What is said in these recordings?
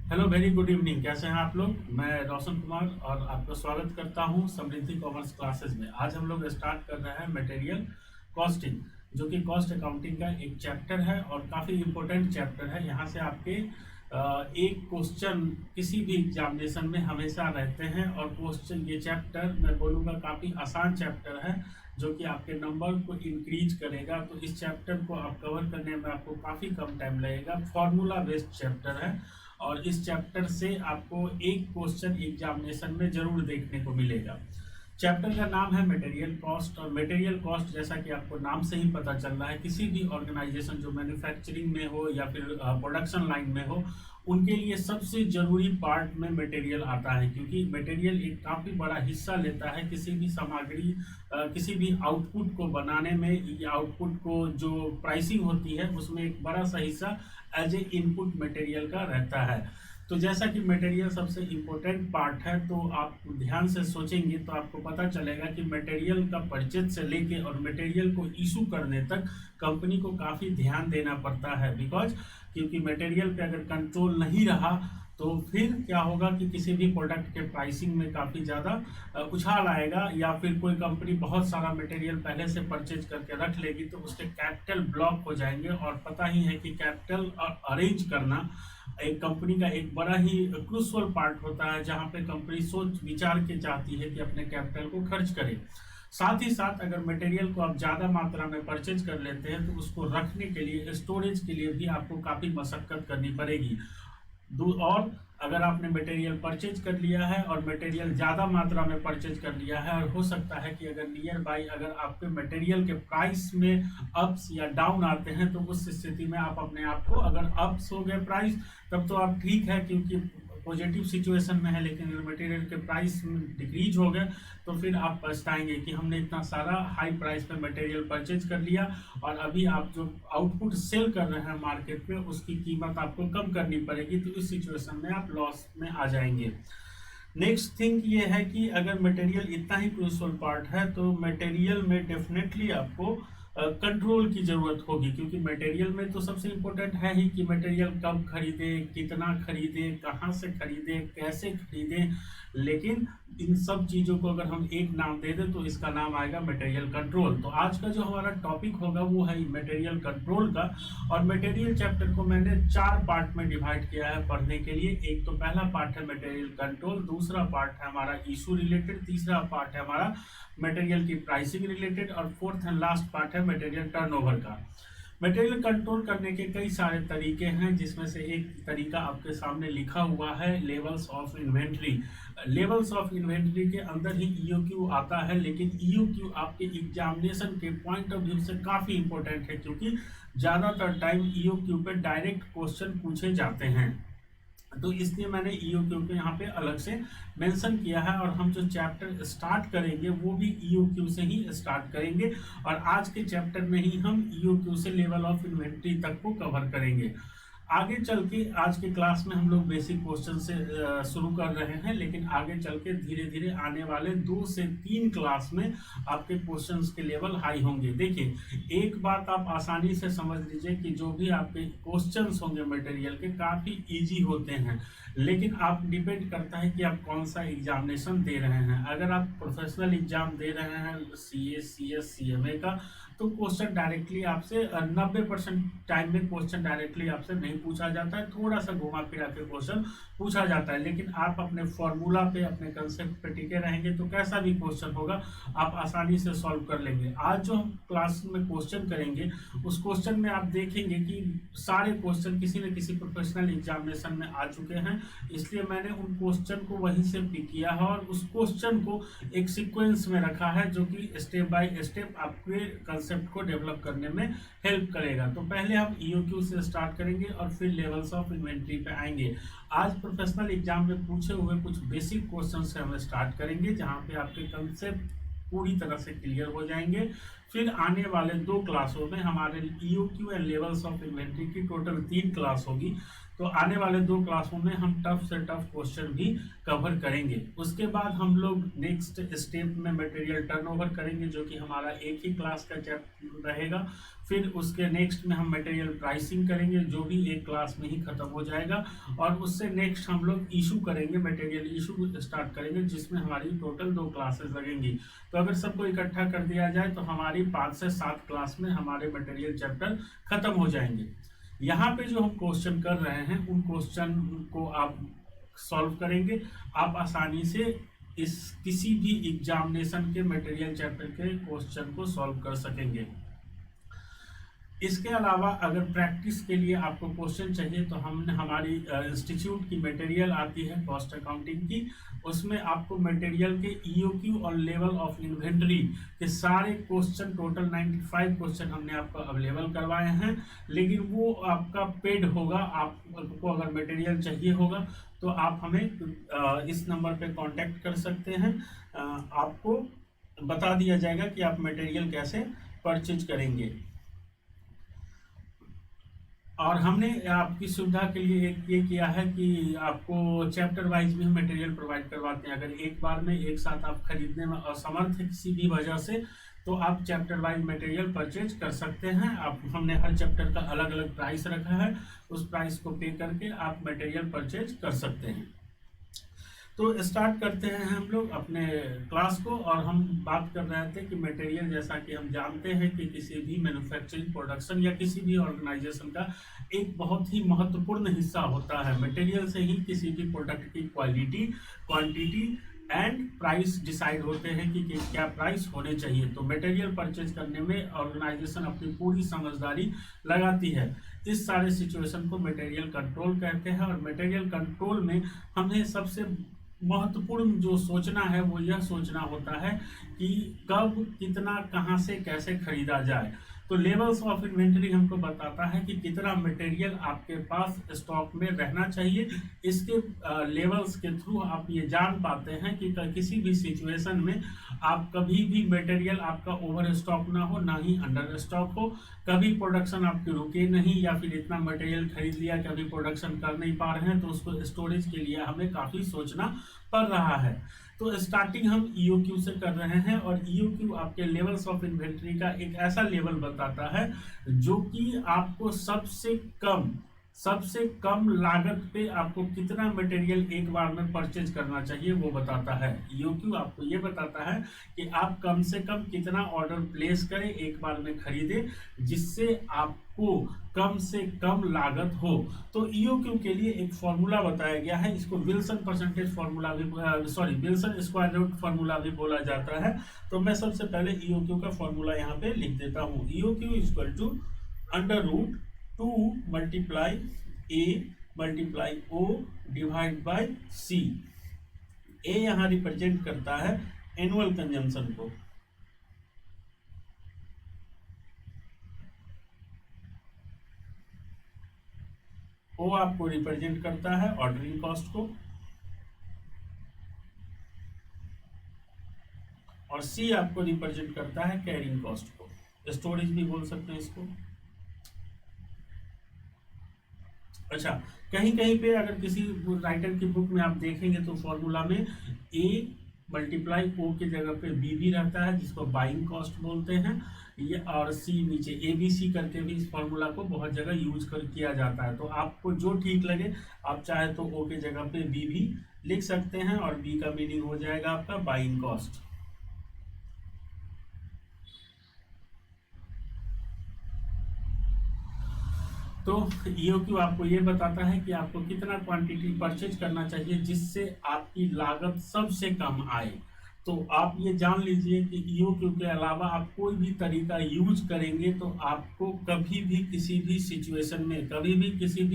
Hello, very good evening. कैसे हैं आप लोग? मैं रोशन कुमार और आपका स्वागत करता हूं समृद्धि कॉमर्स क्लासेस में। आज हम लोग स्टार्ट कर रहे हैं मटेरियल कॉस्टिंग, जो कि कॉस्ट अकाउंटिंग का एक चैप्टर है और काफ़ी इम्पोर्टेंट चैप्टर है। यहाँ से आपके एक क्वेश्चन किसी भी एग्जामिनेशन में हमेशा रहते हैं और क्वेश्चन ये चैप्टर मैं बोलूँगा काफ़ी आसान चैप्टर है, जो कि आपके नंबर को इंक्रीज करेगा। तो इस चैप्टर को आप कवर करने में आपको काफ़ी कम टाइम लगेगा। फॉर्मूला बेस्ड चैप्टर है और इस चैप्टर से आपको एक क्वेश्चन एग्जामिनेशन में जरूर देखने को मिलेगा। चैप्टर का नाम है मटेरियल कॉस्ट, और मटेरियल कॉस्ट जैसा कि आपको नाम से ही पता चल रहा है, किसी भी ऑर्गेनाइजेशन जो मैन्युफैक्चरिंग में हो या फिर प्रोडक्शन लाइन में हो, उनके लिए सबसे जरूरी पार्ट में मटेरियल आता है, क्योंकि मटेरियल एक काफ़ी बड़ा हिस्सा लेता है किसी भी सामग्री, किसी भी आउटपुट को बनाने में। या आउटपुट को जो प्राइसिंग होती है उसमें एक बड़ा सा हिस्सा एज ए इनपुट मटेरियल का रहता है। तो जैसा कि मटेरियल सबसे इम्पोर्टेंट पार्ट है, तो आप ध्यान से सोचेंगे तो आपको पता चलेगा कि मटेरियल का परचेज से लेके और मटेरियल को इशू करने तक कंपनी को काफ़ी ध्यान देना पड़ता है। क्योंकि मटेरियल पे अगर कंट्रोल नहीं रहा तो फिर क्या होगा कि किसी भी प्रोडक्ट के प्राइसिंग में काफ़ी ज़्यादा उछाल आएगा, या फिर कोई कंपनी बहुत सारा मटेरियल पहले से परचेज करके रख लेगी तो उसके कैपिटल ब्लॉक हो जाएंगे। और पता ही है कि कैपिटल अरेंज करना एक कंपनी का एक बड़ा ही क्रूशियल पार्ट होता है, जहां पे कंपनी सोच विचार के चाहती है कि अपने कैपिटल को खर्च करे। साथ ही साथ अगर मटेरियल को आप ज़्यादा मात्रा में परचेज कर लेते हैं तो उसको रखने के लिए, स्टोरेज के लिए भी आपको काफ़ी मशक्कत करनी पड़ेगी। और अगर आपने मटेरियल परचेज कर लिया है और मटेरियल ज़्यादा मात्रा में परचेज कर लिया है, और हो सकता है कि अगर नियर बाई अगर आपके मटेरियल के प्राइस में अप्स या डाउन आते हैं, तो उस स्थिति में आप अपने आप को, अगर अप्स हो गए प्राइस तब तो आप ठीक है क्योंकि पॉजिटिव सिचुएशन में है, लेकिन अगर मटेरियल के प्राइस डिक्रीज हो गए तो फिर आप पछताएंगे कि हमने इतना सारा हाई प्राइस पे मटेरियल परचेज कर लिया और अभी आप जो आउटपुट सेल कर रहे हैं मार्केट में उसकी कीमत आपको कम करनी पड़ेगी। तो इस सिचुएशन में आप लॉस में आ जाएंगे। नेक्स्ट थिंग ये है कि अगर मटेरियल इतना ही क्रूशियल पार्ट है तो मटेरियल में डेफिनेटली आपको कंट्रोल की जरूरत होगी, क्योंकि मटेरियल में तो सबसे इम्पोर्टेंट है ही कि मटेरियल कब खरीदे, कितना खरीदे, कहाँ से खरीदे, कैसे खरीदे। लेकिन इन सब चीज़ों को अगर हम एक नाम दे दें तो इसका नाम आएगा मटेरियल कंट्रोल। तो आज का जो हमारा टॉपिक होगा वो है मटेरियल कंट्रोल का। और मटेरियल चैप्टर को मैंने 4 पार्ट में डिवाइड किया है पढ़ने के लिए। एक तो पहला पार्ट है मटेरियल कंट्रोल, दूसरा पार्ट है हमारा इशू रिलेटेड, तीसरा पार्ट है हमारा मटेरियल की प्राइसिंग रिलेटेड, और फोर्थ एंड लास्ट पार्ट है मटेरियल टर्नओवर का। मटेरियल कंट्रोल करने के कई सारे तरीके हैं, जिसमें से एक तरीका आपके सामने लिखा हुआ है, levels of inventory. Levels of inventory के अंदर ही ईओक्यू आता है, लेकिन ईओक्यू आपके एग्जामिनेशन के पॉइंट ऑफ व्यू से काफ़ी इंपॉर्टेंट है, क्योंकि ज़्यादातर टाइम ईओक्यू पे डायरेक्ट क्वेश्चन पूछे जाते हैं। तो इसलिए मैंने ईओक्यू को यहाँ पे अलग से मेंशन किया है, और हम जो चैप्टर स्टार्ट करेंगे वो भी ईओक्यू से ही स्टार्ट करेंगे। और आज के चैप्टर में ही हम ईओक्यू से लेवल ऑफ इन्वेंट्री तक को कवर करेंगे। आगे चल के आज के क्लास में हम लोग बेसिक क्वेश्चन से शुरू कर रहे हैं, लेकिन आगे चल के धीरे धीरे आने वाले 2 से 3 क्लास में आपके क्वेश्चंस के लेवल हाई होंगे। देखिए, एक बात आप आसानी से समझ लीजिए कि जो भी आपके क्वेश्चंस होंगे मटेरियल के काफ़ी इजी होते हैं, लेकिन आप डिपेंड करता है कि आप कौन सा एग्जामिनेशन दे रहे हैं। अगर आप प्रोफेशनल एग्जाम दे रहे हैं CA, CS, CMA का, तो क्वेश्चन डायरेक्टली आपसे 90% टाइम में क्वेश्चन डायरेक्टली आपसे नहीं पूछा जाता है, थोड़ा सा घुमा फिरा के क्वेश्चन पूछा जाता है। लेकिन आप अपने फॉर्मूला पे, अपने कंसेप्ट पे टिके रहेंगे तो कैसा भी क्वेश्चन होगा आप आसानी से सॉल्व कर लेंगे। आज जो हम क्लास में क्वेश्चन करेंगे उस क्वेश्चन में आप देखेंगे कि सारे क्वेश्चन किसी न किसी प्रोफेशनल एग्जामिनेशन में आ चुके हैं, इसलिए मैंने उन क्वेश्चन को वहीं से पिक किया है और उस क्वेश्चन को एक सीक्वेंस में रखा है, जो कि स्टेप बाय स्टेप आपके कंसेप्ट को डेवलप करने में हेल्प करेगा। तो पहले हम ईओक्यू से स्टार्ट करेंगे और फिर लेवल्स ऑफ इन्वेंट्री पे आएंगे। आज प्रोफेशनल एग्जाम में पूछे हुए कुछ बेसिक क्वेश्चन से हम स्टार्ट करेंगे, जहां पे आपके कंसेप्ट पूरी तरह से क्लियर हो जाएंगे। फिर आने वाले 2 क्लासों में हमारे EOQ and levels of inventory की टोटल 3 क्लास होगी, तो आने वाले 2 क्लासों में हम टफ से टफ क्वेश्चन भी कवर करेंगे। उसके बाद हम लोग नेक्स्ट स्टेप में मटेरियल टर्नओवर करेंगे, जो कि हमारा एक ही क्लास का चैप्टर रहेगा। फिर उसके नेक्स्ट में हम मटेरियल प्राइसिंग करेंगे, जो भी एक क्लास में ही खत्म हो जाएगा। और उससे नेक्स्ट हम लोग इशू करेंगे, मटेरियल इशू स्टार्ट करेंगे, जिसमें हमारी टोटल 2 क्लासेस लगेंगी। तो अगर सबको इकट्ठा कर दिया जाए तो हमारी 5 से 7 क्लास में हमारे मटेरियल चैप्टर खत्म हो जाएंगे। यहाँ पे जो हम क्वेश्चन कर रहे हैं उन क्वेश्चन को आप सॉल्व करेंगे। आप आसानी से इस किसी भी एग्जामिनेशन के मटेरियल चैप्टर के क्वेश्चन को सॉल्व कर सकेंगे। इसके अलावा अगर प्रैक्टिस के लिए आपको क्वेश्चन चाहिए तो हमने हमारी इंस्टीट्यूट की मटेरियल आती है कॉस्ट अकाउंटिंग की, उसमें आपको मटेरियल के ईओक्यू और लेवल ऑफ इन्वेंटरी के सारे क्वेश्चन, टोटल 95 क्वेश्चन हमने आपको अवेलेबल करवाए हैं। लेकिन वो आपका पेड होगा। आपको अगर मटेरियल चाहिए होगा तो आप हमें इस नंबर पे कांटेक्ट कर सकते हैं। आपको बता दिया जाएगा कि आप मटेरियल कैसे परचेज करेंगे। और हमने आपकी सुविधा के लिए ये किया है कि आपको चैप्टर वाइज भी हम मटेरियल प्रोवाइड करवाते हैं। अगर एक बार में एक साथ आप खरीदने में असमर्थ है किसी भी वजह से, तो आप चैप्टर वाइज मटेरियल परचेज कर सकते हैं। हमने हर चैप्टर का अलग अलग प्राइस रखा है, उस प्राइस को पे करके आप मटेरियल परचेज कर सकते हैं। तो स्टार्ट करते हैं हम लोग अपने क्लास को। और हम बात कर रहे थे कि मटेरियल, जैसा कि हम जानते हैं कि किसी भी मैन्युफैक्चरिंग, प्रोडक्शन या किसी भी ऑर्गेनाइजेशन का एक बहुत ही महत्वपूर्ण हिस्सा होता है। मटेरियल से ही किसी भी प्रोडक्ट की quality, quantity and price decide होते हैं कि क्या प्राइस होने चाहिए। तो मटेरियल परचेज करने में ऑर्गेनाइजेशन अपनी पूरी समझदारी लगाती है। इस सारे सिचुएशन को मटेरियल कंट्रोल कहते हैं। और मटेरियल कंट्रोल में हमें सबसे महत्वपूर्ण जो सोचना है वो यह सोचना होता है कि कब, कितना, कहां से, कैसे खरीदा जाए। तो लेवल्स ऑफ इन्वेंटरी हमको बताता है कि कितना मटेरियल आपके पास स्टॉक में रहना चाहिए। इसके लेवल्स के थ्रू आप ये जान पाते हैं कि किसी भी सिचुएशन में आप कभी भी मटेरियल आपका ओवर स्टॉक ना हो, ना ही अंडर स्टॉक हो। कभी प्रोडक्शन आपकी रुके नहीं, या फिर इतना मटेरियल खरीद लिया कि अभी प्रोडक्शन कर नहीं पा रहे हैं, तो उसको स्टोरेज के लिए हमें काफ़ी सोचना पड़ रहा है। तो स्टार्टिंग हम ईओक्यू से कर रहे हैं। और ईओक्यू आपके लेवल्स ऑफ इन्वेंटरी का एक ऐसा लेवल बताता है जो कि आपको सबसे कम लागत पे आपको कितना मटेरियल एक बार में परचेज करना चाहिए वो बताता है। ईओक्यू आपको ये बताता है कि आप कम से कम कितना ऑर्डर प्लेस करें, एक बार में खरीदें, जिससे आपको कम से कम लागत हो। तो ईओक्यू के लिए एक फॉर्मूला बताया गया है। इसको विल्सन परसेंटेज फॉर्मूला भी, विल्सन स्क्वायर रूट फॉर्मूला भी बोला जाता है। तो मैं सबसे पहले ईओक्यू का फॉर्मूला यहाँ पे लिख देता हूँ। EOQ equal to under root 2 multiply A multiply O divide by C. A यहाँ रिप्रेजेंट करता है एनुअल कंजम्पशन को, ओ आपको रिप्रेजेंट करता है ऑर्डरिंग कॉस्ट को, और सी आपको रिप्रेजेंट करता है कैरिंग कॉस्ट को, स्टोरेज भी बोल सकते हैं इसको। अच्छा, कहीं कहीं पे अगर किसी राइटर की बुक में आप देखेंगे तो फॉर्मूला में ए मल्टीप्लाई ओ की जगह पे बी भी रहता है, जिसको बाइंग कॉस्ट बोलते हैं। ये और सी नीचे ए बी सी करके भी इस फॉर्मूला को बहुत जगह यूज किया जाता है। तो आपको जो ठीक लगे, आप चाहे तो ओ के जगह पे बी भी लिख सकते हैं, और बी का मीनिंग हो जाएगा आपका बाइंग कॉस्ट। तो ईओक्यू आपको ये बताता है कि आपको कितना क्वांटिटी परचेज करना चाहिए जिससे आपकी लागत सबसे कम आए। तो आप ये जान लीजिए कि ईओक्यू के अलावा आप कोई भी तरीका यूज करेंगे तो आपको कभी भी किसी भी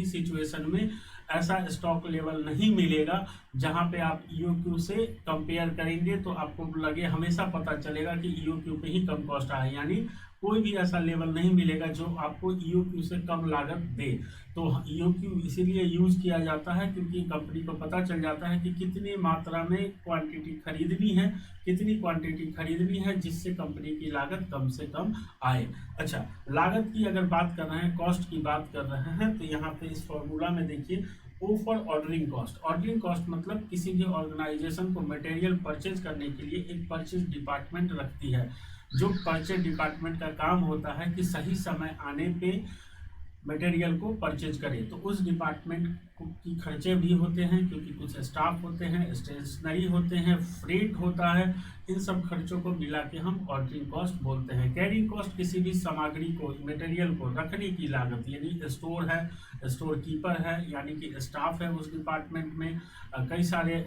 सिचुएशन में ऐसा स्टॉक लेवल नहीं मिलेगा जहां पे आप ईओक्यू से कंपेयर करेंगे तो आपको लगे, हमेशा पता चलेगा कि ईओक्यू पे ही कम कॉस्ट आए, यानी कोई भी ऐसा लेवल नहीं मिलेगा जो आपको ईओक्यू से कम लागत दे। तो ईओक्यू इसीलिए यूज किया जाता है क्योंकि कंपनी को पता चल जाता है कि कितनी मात्रा में क्वांटिटी खरीदनी है, कितनी क्वांटिटी खरीदनी है जिससे कंपनी की लागत कम से कम आए। अच्छा, लागत की अगर बात कर रहे हैं, कॉस्ट की बात कर रहे हैं, तो यहाँ पे इस फॉर्मूला में देखिए, O for ordering cost. Ordering cost मतलब किसी भी ऑर्गेनाइजेशन को मटेरियल परचेज करने के लिए एक परचेज डिपार्टमेंट रखती है। जो परचेज डिपार्टमेंट का काम होता है कि सही समय आने पे मटेरियल को परचेज करें, तो उस डिपार्टमेंट की खर्चे भी होते हैं क्योंकि कुछ स्टाफ होते हैं, स्टेशनरी होते हैं, फ्रेट होता है। इन सब खर्चों को मिला के हम ऑर्डरिंग कॉस्ट बोलते हैं। कैरिंग कॉस्ट किसी भी सामग्री को, मटेरियल को रखने की लागत, यानी स्टोर है, स्टोर कीपर है, यानी कि स्टाफ है उस डिपार्टमेंट में, कई सारे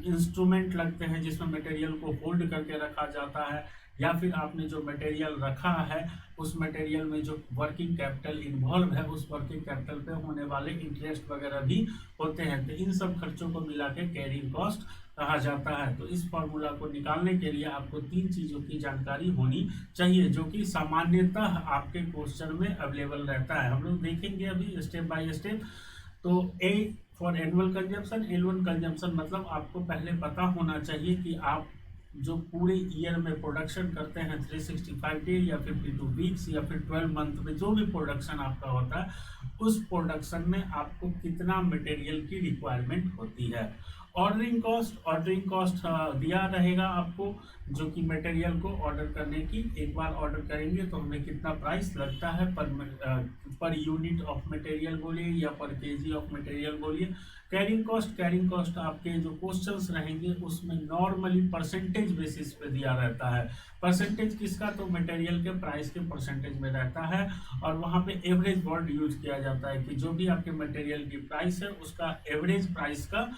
इंस्ट्रूमेंट लगते हैं जिसमें मटेरियल को होल्ड करके रखा जाता है, या फिर आपने जो मटेरियल रखा है उस मटेरियल में जो वर्किंग कैपिटल इन्वॉल्व है, उस वर्किंग कैपिटल पे होने वाले इंटरेस्ट वगैरह भी होते हैं। तो इन सब खर्चों को मिला के कैरिंग कॉस्ट कहा जाता है। तो इस फॉर्मूला को निकालने के लिए आपको 3 चीज़ों की जानकारी होनी चाहिए जो कि सामान्यतः आपके क्वेश्चन में अवेलेबल रहता है। हम लोग देखेंगे अभी स्टेप बाय स्टेप। तो A for annual consumption. Annual consumption मतलब आपको पहले पता होना चाहिए कि आप जो पूरे ईयर में प्रोडक्शन करते हैं 365 डे या 52 वीक्स या फिर 12 मंथ में जो भी प्रोडक्शन आपका होता है, उस प्रोडक्शन में आपको कितना मटेरियल की रिक्वायरमेंट होती है। ऑर्डरिंग कॉस्ट दिया रहेगा आपको, जो कि मटेरियल को ऑर्डर करने की, एक बार ऑर्डर करेंगे तो हमें कितना प्राइस लगता है पर यूनिट ऑफ मटेरियल बोलिए या पर केजी ऑफ मटेरियल बोलिए। कैरिंग कॉस्ट आपके जो क्वेश्चंस रहेंगे उसमें नॉर्मली परसेंटेज बेसिस पे दिया रहता है। परसेंटेज किसका? तो मटेरियल के प्राइस के परसेंटेज में रहता है, और वहाँ पे एवरेज वर्ड यूज किया जाता है कि जो भी आपके मटेरियल की प्राइस है उसका एवरेज प्राइस का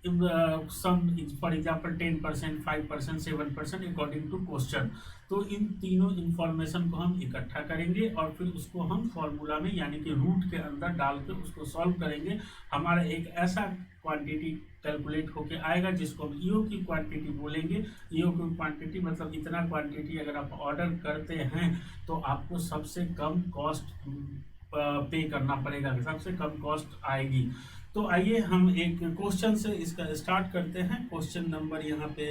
sum, for example 10%, 5%, 7% according to question. तो इन तीनों इंफॉर्मेशन को हम इकट्ठा करेंगे और फिर उसको हम फॉर्मूला में यानी कि रूट के अंदर डाल के उसको सॉल्व करेंगे। हमारा एक ऐसा क्वांटिटी कैलकुलेट होके आएगा जिसको हम ईओ की क्वांटिटी बोलेंगे। ईओ की क्वांटिटी मतलब इतना क्वांटिटी अगर आप ऑर्डर करते हैं तो आपको सबसे कम कॉस्ट पे करना पड़ेगा, सबसे कम कॉस्ट आएगी। तो आइए हम एक क्वेश्चन से इसका स्टार्ट करते हैं। क्वेश्चन नंबर यहाँ पे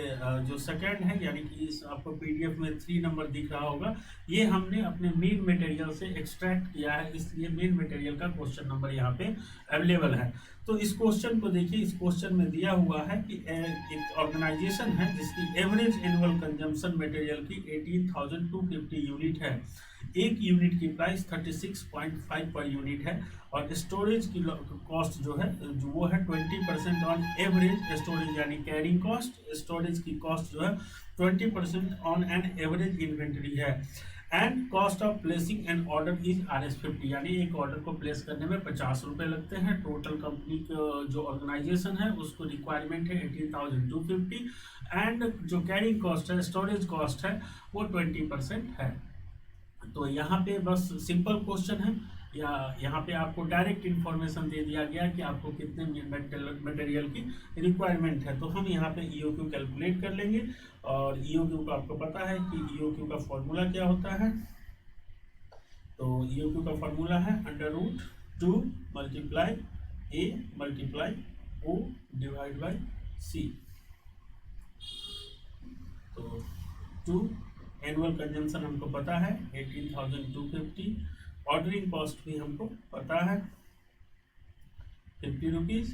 जो सेकंड है, यानी कि इस आपको पीडीएफ में 3 नंबर दिख रहा होगा, ये हमने अपने मेन मटेरियल से एक्सट्रैक्ट किया है, इसलिए मेन मटेरियल का क्वेश्चन नंबर यहाँ पे अवेलेबल है। तो इस क्वेश्चन को देखिए, इस क्वेश्चन में दिया हुआ है कि एक ऑर्गेनाइजेशन है जिसकी एवरेज एनुअल कंजम्पशन मटेरियल की 18,250 यूनिट है। एक यूनिट की प्राइस 36.5 पर यूनिट है, और स्टोरेज की कॉस्ट जो है वो है 20% ऑन एवरेज स्टोरेज, यानी कैरिंग कॉस्ट। स्टोरेज की कॉस्ट जो है 20% ऑन एन एवरेज इन्वेंट्री है। And cost of placing an order is RS50, यानी एक ऑर्डर को प्लेस करने में 50 रुपये लगते हैं। टोटल कंपनी जो ऑर्गेनाइजेशन है उसको रिक्वायरमेंट है 18,250, एंड जो कैरिंग कॉस्ट है, स्टोरेज कॉस्ट है, वो 20% है। तो यहाँ पे बस सिंपल क्वेश्चन है, या यहाँ पे आपको डायरेक्ट इन्फॉर्मेशन दे दिया गया कि आपको कितने मटेरियल की रिक्वायरमेंट है। तो हम यहाँ पे ईओक्यू कैलकुलेट कर लेंगे, और ईओक्यू को आपको पता है कि ईओक्यू का फॉर्मूला क्या होता है। तो ईओक्यू का फॉर्मूला है √2 multiply A multiply O divide by C. तो 2 एनुअल कंजम्पशन हमको पता है 18,250, ऑर्डरिंग कॉस्ट भी हमको पता है 50 रुपीज़,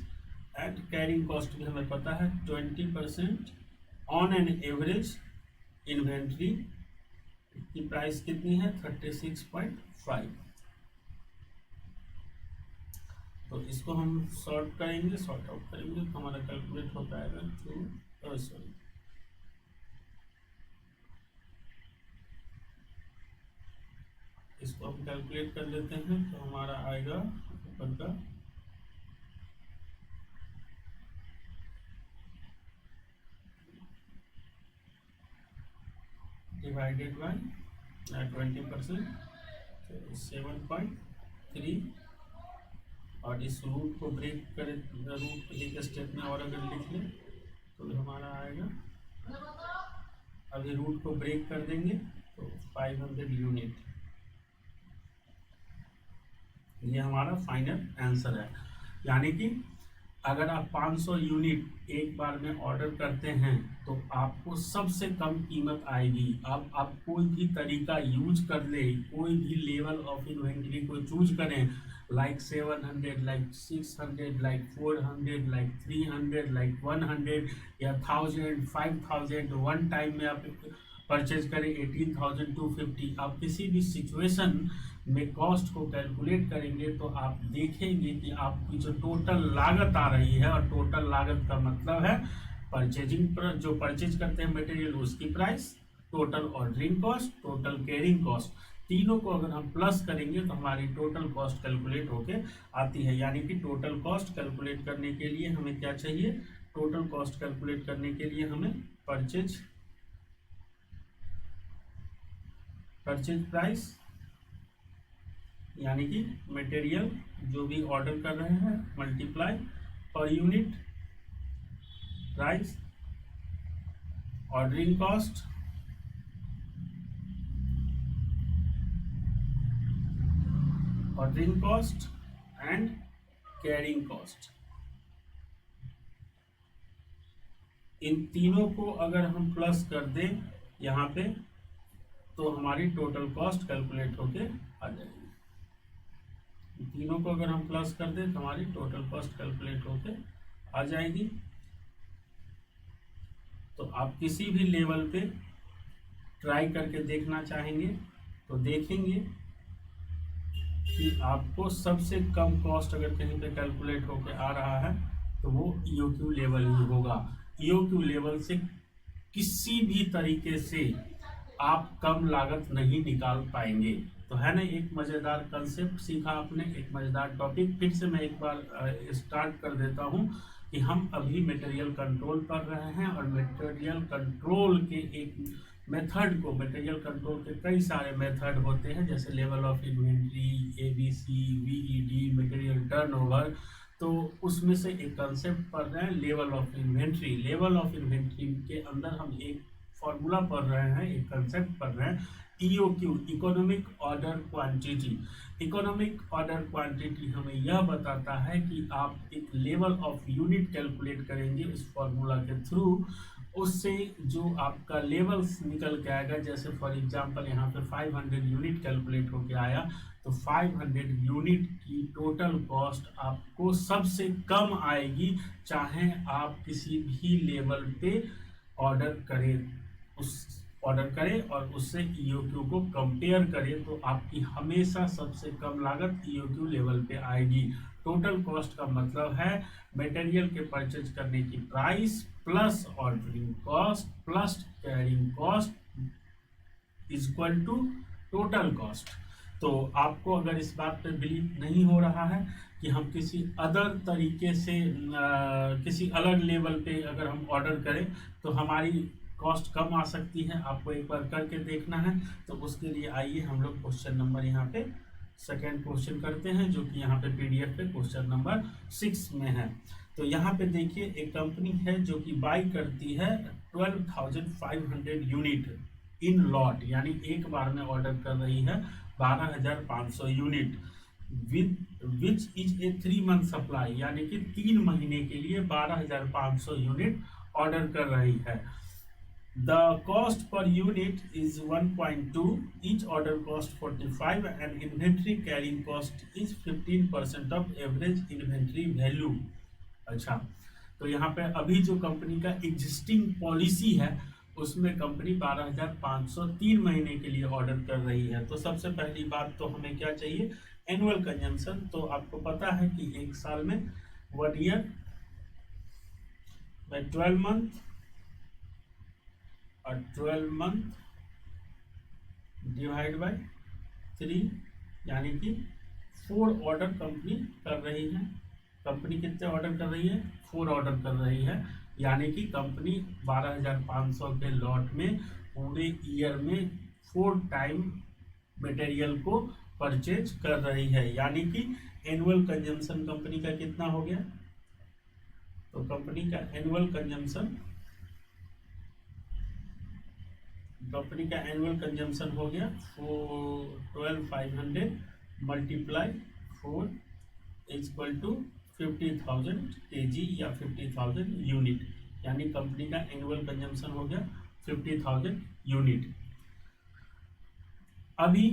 एंड कैरिंग कॉस्ट भी हमें पता है 20% ऑन एन एवरेज इन्वेंट्री की प्राइस कितनी है 36.5। तो इसको हम सॉर्ट आउट करेंगे तो हमारा कैलकुलेट हो पाएगा इसको हम कैलकुलेट कर लेते हैं। तो हमारा आएगा ऊपर का डिवाइडेड बाय 20%, तो 7.3, और इस रूट को ब्रेक करें, रूट एक स्टेप में और अगर लिख लें तो हमारा आएगा, अभी रूट को ब्रेक कर देंगे तो 500 यूनिट, ये हमारा फाइनल आंसर है। यानी कि अगर आप 500 यूनिट एक बार में ऑर्डर करते हैं तो आपको सबसे कम कीमत आएगी। अब आप कोई भी तरीका यूज कर ले, कोई भी लेवल ऑफ इन्वेंट्री को चूज करें, like 700, like 600, like 400, like 300, like 100 या 1000, 5000, वन टाइम में आप परचेज करें 18,250। आप किसी भी सिचुएशन में कॉस्ट को कैलकुलेट करेंगे तो आप देखेंगे कि आपकी जो टोटल लागत आ रही है, और टोटल लागत का मतलब है परचेजिंग पर जो परचेज करते हैं मटेरियल उसकी price, total ordering cost, total carrying cost, तीनों को अगर हम प्लस करेंगे तो हमारी टोटल कॉस्ट कैलकुलेट होके आती है। यानी कि टोटल कॉस्ट कैलकुलेट करने के लिए हमें क्या चाहिए, टोटल कॉस्ट कैलकुलेट करने के लिए हमें परचेज प्राइस, यानी कि मटेरियल जो भी ऑर्डर कर रहे हैं मल्टीप्लाई पर unit price, ordering cost, and carrying cost. इन तीनों को अगर हम प्लस कर दें यहाँ पे तो हमारी टोटल कॉस्ट कैलकुलेट होके आ जाएगी। तीनों को अगर हम प्लस कर दें तो हमारी टोटल कॉस्ट कैलकुलेट होके आ जाएगी। तो आप किसी भी लेवल पे ट्राई करके देखना चाहेंगे तो देखेंगे कि आपको सबसे कम कॉस्ट अगर कहीं पे कैलकुलेट होके आ रहा है तो वो EOQ लेवल ही होगा। EOQ लेवल से किसी भी तरीके से आप कम लागत नहीं निकाल पाएंगे। तो है ना, एक मज़ेदार कंसेप्ट सीखा आपने, एक मज़ेदार टॉपिक। फिर से मैं एक बार स्टार्ट कर देता हूँ कि हम अभी मटेरियल कंट्रोल पढ़ रहे हैं, और मटेरियल कंट्रोल के एक मेथड को, मटेरियल कंट्रोल के कई सारे मेथड होते हैं जैसे level of inventory, ABC, VED, material turnover. तो उसमें से एक कंसेप्ट पढ़ रहे हैं level of inventory. Level of inventory के अंदर हम एक फॉर्मूला पढ़ रहे हैं, एक कंसेप्ट पढ़ रहे हैं, EOQ, economic order quantity. Economic order quantity हमें यह बताता है कि आप एक लेवल ऑफ यूनिट कैलकुलेट करेंगे इस फॉर्मूला के थ्रू, उससे जो आपका लेवल्स निकल के आएगा, जैसे फॉर एग्जांपल यहाँ पे 500 यूनिट कैलकुलेट होके आया, तो 500 यूनिट की टोटल कॉस्ट आपको सबसे कम आएगी, चाहे आप किसी भी लेवल पे ऑर्डर करें और उससे EOQ को कंपेयर करें, तो आपकी हमेशा सबसे कम लागत EOQ लेवल पे आएगी। टोटल कॉस्ट का मतलब है मटेरियल के परचेज करने की price plus ordering cost plus carrying cost is equal to total cost. तो आपको अगर इस बात पे बिलीव नहीं हो रहा है कि हम किसी अदर तरीके से किसी अलग लेवल पे अगर हम ऑर्डर करें तो हमारी कॉस्ट कम आ सकती है, आपको एक बार करके देखना है। तो उसके लिए आइए हम लोग क्वेश्चन नंबर यहाँ पे सेकेंड क्वेश्चन करते हैं, जो कि यहाँ पे PDF पे क्वेश्चन नंबर 6 में है। तो यहाँ पे देखिए, एक कंपनी है जो कि बाई करती है 12,500 यूनिट इन लॉट, यानी एक बार में ऑर्डर कर रही है 12,500 unit which is a 3 month supply, यानी कि 3 महीने के लिए 12,500 यूनिट ऑर्डर कर रही है। The cost per unit is 1.2, each order cost 45 and inventory carrying cost is 15% of average inventory value। अच्छा, तो यहाँ पे अभी जो कंपनी का एग्जिस्टिंग पॉलिसी है उसमें कंपनी 12,500 3 महीने के लिए ऑर्डर कर रही है। तो सबसे पहली बात तो हमें क्या चाहिए, एनुअल कंजम्पशन। तो आपको पता है कि एक साल में 1 ईयर बाय 12 मंथ और 12 मंथ डिवाइड बाय 3, यानी कि 4 ऑर्डर कंपनी कर रही है। कंपनी कितने ऑर्डर कर रही है, 4 ऑर्डर कर रही है, यानी कि कंपनी 12,500 के लॉट में पूरे ईयर में 4 टाइम मटेरियल को परचेज कर रही है। यानी कि एनुअल कंजम्पशन कंपनी का कितना हो गया, तो कंपनी का एनुअल कंजम्पशन कंपनी का एनुअल कंजम्पशन हो गया 12,500 मल्टीप्लाई 4 इक्वल टू 50,000 kg या 50,000 यूनिट, यानी कंपनी का एनुअल कंजम्पशन हो गया 50,000 यूनिट। अभी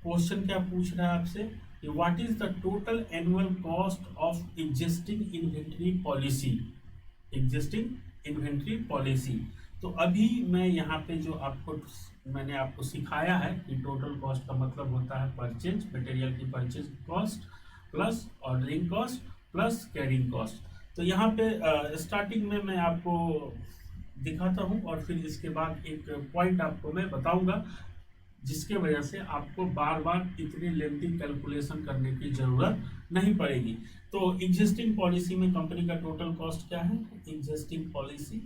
क्वेश्चन क्या पूछ रहा है आपसे कि what is the total annual cost of existing inventory policy, existing inventory policy. तो अभी मैं यहाँ पे जो मैंने आपको सिखाया है कि टोटल कॉस्ट का मतलब होता है परचेज, मटेरियल की purchase cost plus ordering cost plus carrying cost. तो यहाँ पे स्टार्टिंग में मैं आपको दिखाता हूँ और फिर इसके बाद एक पॉइंट आपको मैं बताऊंगा जिसके वजह से आपको बार बार इतनी लेंथी कैलकुलेशन करने की जरूरत नहीं पड़ेगी। तो एग्जिस्टिंग पॉलिसी में कंपनी का टोटल कॉस्ट क्या है, एग्जिस्टिंग पॉलिसी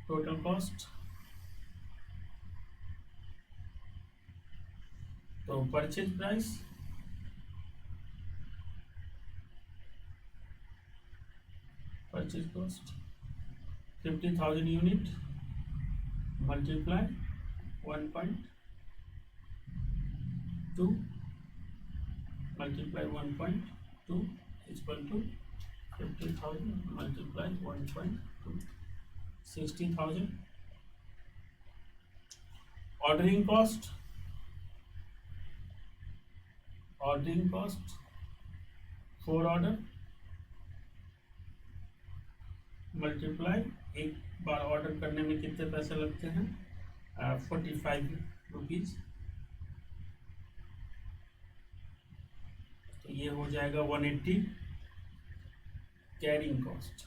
टोटल कॉस्ट, तो purchase price purchase cost 50,000 unit multiply 1.2 multiply 1.2 equal to 50,000 multiply 1.2 60,000। Ordering cost for order multiply, एक बार ऑर्डर करने में कितने पैसे लगते हैं 45 रुपीज, तो ये हो जाएगा 180। कैरिंग कॉस्ट,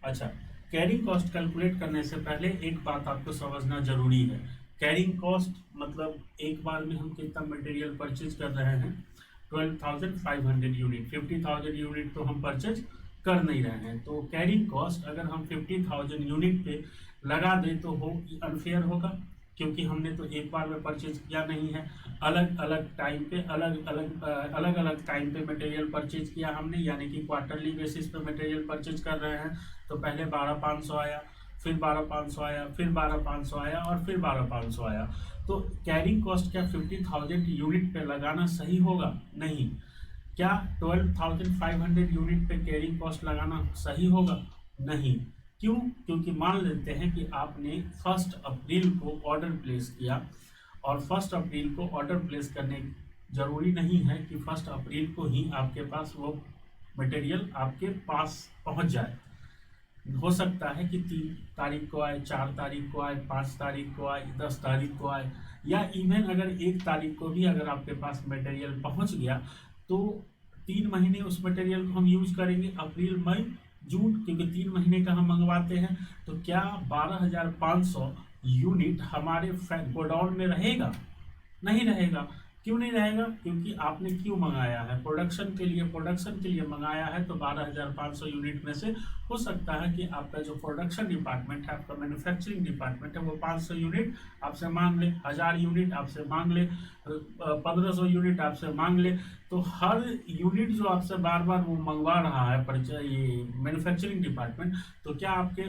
अच्छा कैरिंग कॉस्ट कैलकुलेट करने से पहले एक बात आपको समझना जरूरी है। कैरिंग कॉस्ट मतलब एक बार में हम कितना मटेरियल परचेज कर रहे हैं 12,500 यूनिट, 50,000 यूनिट तो हम परचेज कर नहीं रहे हैं। तो कैरिंग कॉस्ट अगर हम 50,000 यूनिट पे लगा दें तो वो अनफेयर होगा, क्योंकि हमने तो एक बार में परचेज किया नहीं है, अलग अलग टाइम पे अलग अलग टाइम पे मटेरियल परचेज किया हमने, यानी कि क्वार्टरली बेसिस पे मटेरियल परचेज कर रहे हैं। तो पहले 12,500 आया, फिर 12,500 आया, फिर 12,500 आया और फिर 12,500 आया। तो कैरिंग कॉस्ट क्या 50,000 यूनिट पे लगाना सही होगा? नहीं। क्या 12,500 यूनिट पे कैरिंग कॉस्ट लगाना सही होगा? नहीं। क्यों? क्योंकि मान लेते हैं कि आपने 1 अप्रैल को ऑर्डर प्लेस किया और 1 अप्रैल को ऑर्डर प्लेस करने जरूरी नहीं है कि 1 अप्रैल को ही आपके पास वो मटेरियल आपके पास पहुंच जाए। हो सकता है कि 3 तारीख को आए, 4 तारीख को आए, 5 तारीख को आए, 10 तारीख को आए, या इवन अगर 1 तारीख को भी अगर आपके पास मटेरियल पहुंच गया तो 3 महीने उस मटेरियल को हम यूज करेंगे, अप्रैल मई जून, क्योंकि 3 महीने का हम मंगवाते हैं। तो क्या 12,500 यूनिट हमारे गोडाउन में रहेगा? नहीं रहेगा। क्यों नहीं रहेगा? क्योंकि आपने क्यों मंगाया है? प्रोडक्शन के लिए मंगाया है। तो 12,500 यूनिट में से हो सकता है कि आपका जो प्रोडक्शन डिपार्टमेंट है, आपका मैन्युफैक्चरिंग डिपार्टमेंट है, वो 500 यूनिट आपसे मांग ले, 1000 यूनिट आपसे मांग ले, 1500 यूनिट आपसे मांग ले। तो हर यूनिट जो आपसे बार बार वो मंगवा रहा है ये मैन्युफैक्चरिंग डिपार्टमेंट, तो क्या आपके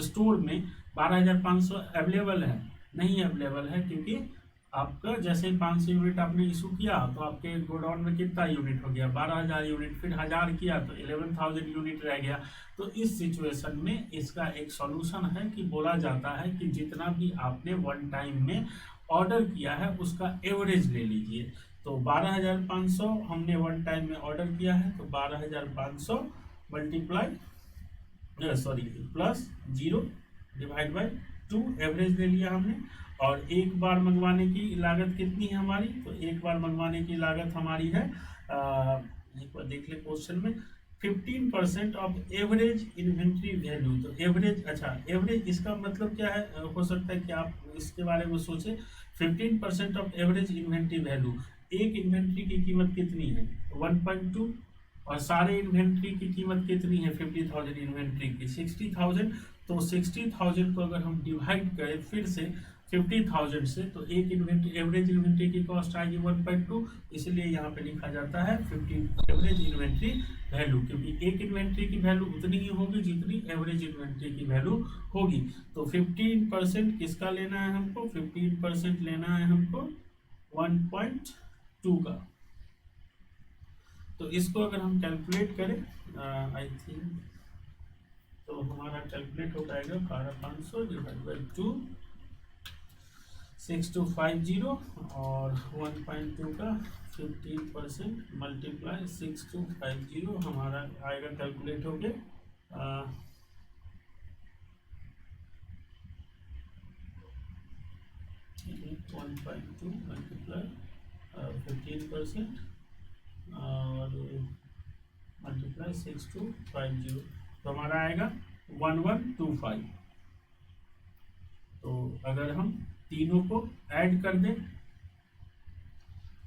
स्टोर में 12,500 अवेलेबल है? नहीं अवेलेबल है, क्योंकि आपका जैसे 500 यूनिट आपने इशू किया तो आपके गोडाउन में कितना यूनिट हो गया? 12,000 यूनिट, फिर 1000 किया तो 11,000 यूनिट रह गया। तो इस सिचुएशन में इसका एक सॉल्यूशन है कि बोला जाता है कि जितना भी आपने वन टाइम में ऑर्डर किया है उसका एवरेज ले लीजिए। तो 12,500 हमने वन टाइम में ऑर्डर किया है, तो 12,500 multiply plus 0 divide by 2 average ले लिया हमने। और एक बार मंगवाने की लागत कितनी है हमारी? तो एक बार मंगवाने की लागत हमारी है, एक बार देख ले क्वेश्चन में, 15% ऑफ एवरेज इन्वेंट्री वैल्यू। तो एवरेज, अच्छा एवरेज इसका मतलब क्या है? हो सकता है कि आप इसके बारे में सोचे। 15% ऑफ एवरेज इन्वेंट्री वैल्यू, एक इन्वेंट्री की कीमत कितनी है? 1.2, और सारे इन्वेंट्री की कीमत कितनी है? 50,000 इन्वेंट्री की 60,000। तो 60,000 को अगर हम डिवाइड करें फिर से 50,000 से, तो एक इन्वेंट्री एवरेज इन्वेंट्री की कॉस्ट आएगी 1.2, इसलिए यहाँ पे लिखा जाता है 50 एवरेज इन्वेंट्री वैल्यू, क्योंकि एक इन्वेंट्री की वैल्यू उतनी ही होगी जितनी एवरेज इन्वेंट्री की वैल्यू होगी। तो 15% किसका लेना है हमको, 15% लेना है हमको 1.2 का। तो इसको अगर हम कैलकुलेट करें आई थिंक, तो हमारा कैलकुलेट हो जाएगा 12,500 डिवाइड बाई 2, 6250, और 1.2 का 15% मल्टीप्लाई 6250 हमारा आएगा, कैलकुलेट हो गया 1.2 मल्टीप्लाई 15% और मल्टीप्लाई 6250, तो हमारा आएगा 1125। तो अगर हम तीनों को ऐड कर दें,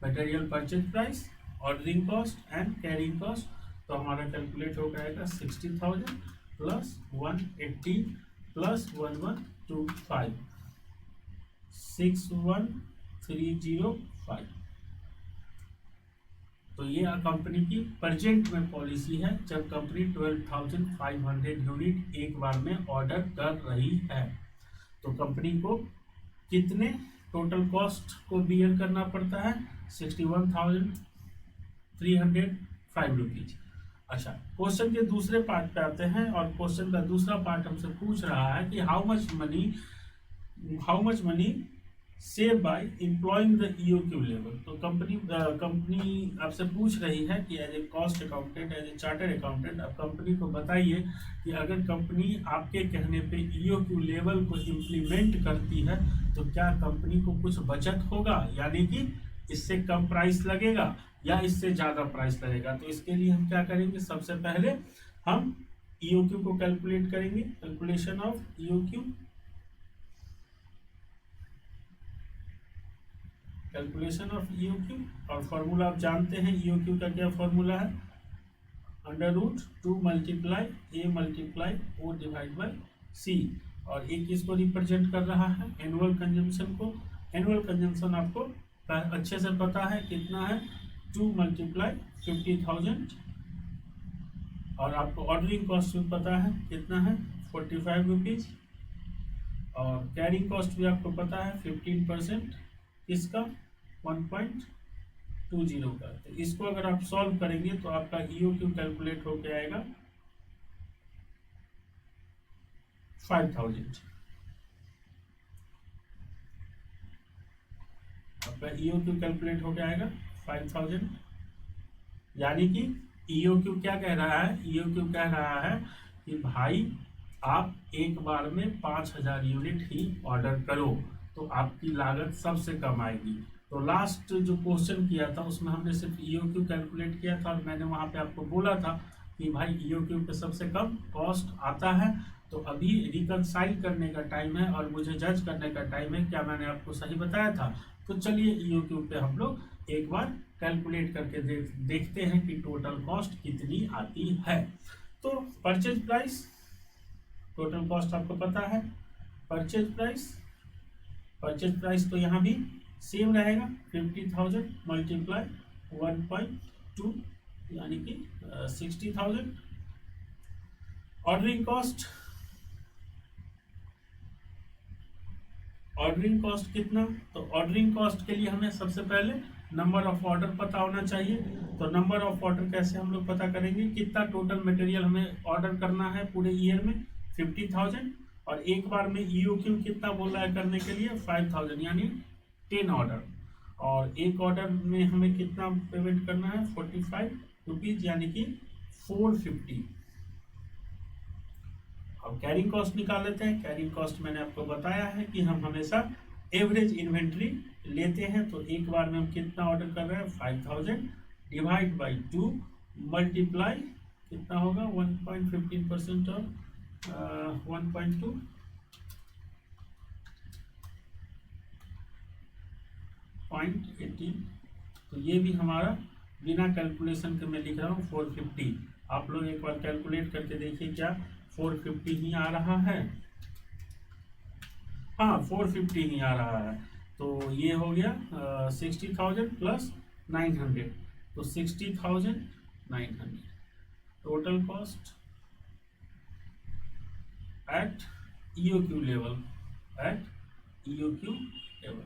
material purchase price, ordering cost and carrying cost, तो हमारा कैलकुलेट हो जाएगा 60,000 प्लस 180 प्लस 1125, 61,305। तो ये कंपनी की प्रेजेंट में पॉलिसी है जब कंपनी 12,500 यूनिट एक बार में ऑर्डर कर रही है। तो कंपनी को कितने टोटल कॉस्ट को बियर करना पड़ता है, 61,305 रुपीज। अच्छा, क्वेश्चन के दूसरे पार्ट पे आते हैं, और क्वेश्चन का दूसरा पार्ट हमसे पूछ रहा है कि how much money save by employing the EOQ level. तो कंपनी आपसे पूछ रही है कि as a cost accountant, as a chartered accountant, आप कंपनी को बताइए कि अगर कंपनी आपके कहने पे ईओक्यू लेवल को इम्प्लीमेंट करती है तो क्या कंपनी को कुछ बचत होगा, यानी कि इससे कम प्राइस लगेगा या इससे ज़्यादा प्राइस लगेगा। तो इसके लिए हम क्या करेंगे, सबसे पहले हम ईओक्यू को कैलकुलेट करेंगे, calculation of EOQ, calculation of EOQ. और फॉर्मूला आप जानते हैं ईओक्यू का क्या फॉर्मूला है, √2 multiply A multiply O divide by C. और एक इसको रिप्रेजेंट कर रहा है एनुअल कंजम्पशन को। एनुअल कंजम्पशन आपको अच्छे से पता है कितना है, 2 मल्टीप्लाई 50,000, और आपको ऑर्डरिंग कॉस्ट भी पता है कितना है, 45 रुपीज़, और कैरिंग कॉस्ट भी आपको पता है 15% इसका 1.20 का। तो इसको अगर आप सॉल्व करेंगे तो आपका ईओक्यू कैलकुलेट होके आएगा 5,000। आपका ईओक्यू कैलकुलेट होके आएगा 5,000, यानी कि ईओक्यू क्या कह रहा है, ईओक्यू कह रहा है कि भाई आप एक बार में 5,000 यूनिट ही ऑर्डर करो तो आपकी लागत सबसे कम आएगी। तो लास्ट जो क्वेश्चन किया था उसमें हमने सिर्फ ईओक्यू कैलकुलेट किया था, और मैंने वहाँ पे आपको बोला था कि भाई ईओक्यू पे सबसे कम कॉस्ट आता है। तो अभी रिकंसाइल करने का टाइम है और मुझे जज करने का टाइम है, क्या मैंने आपको सही बताया था। तो चलिए ईओक्यू पे हम लोग एक बार कैलकुलेट करके देखते हैं कि टोटल कॉस्ट कितनी आती है। तो परचेज प्राइस, टोटल कॉस्ट आपको पता है, परचेज प्राइस तो यहाँ भी सेम रहेगा, 50,000 मल्टीप्लाई 1.2 यानी कि 60,000। ऑर्डरिंग कॉस्ट कितना, तो ऑर्डरिंग कॉस्ट के लिए हमें सबसे पहले नंबर ऑफ ऑर्डर पता होना चाहिए। तो नंबर ऑफ ऑर्डर कैसे हम लोग पता करेंगे, कितना टोटल मटेरियल हमें ऑर्डर करना है पूरे ईयर में, 50,000, और एक बार में ईओक्यू कितना बोल रहा है करने के लिए, 5,000, यानी 10 ऑर्डर, और एक ऑर्डर में हमें कितना पेमेंट करना है, 45 रुपीज़, यानी कि 450। अब कैरिंग कॉस्ट निकाल लेते हैं। कैरिंग कॉस्ट मैंने आपको बताया है कि हम हमेशा एवरेज इन्वेंट्री लेते हैं। तो एक बार में हम कितना ऑर्डर कर रहे हैं, 5,000 डिवाइड बाई 2 मल्टीप्लाई कितना होगा, 1.15% और 1.2, .18। तो ये भी हमारा बिना कैलकुलेशन के मैं लिख रहा हूँ 450। आप लोग एक बार कैलकुलेट करके देखिए क्या 450 ही आ रहा है। हाँ 450 ही आ रहा है। तो ये हो गया 60,000 प्लस 900, तो 60,900 total cost at EOQ level, at EOQ level.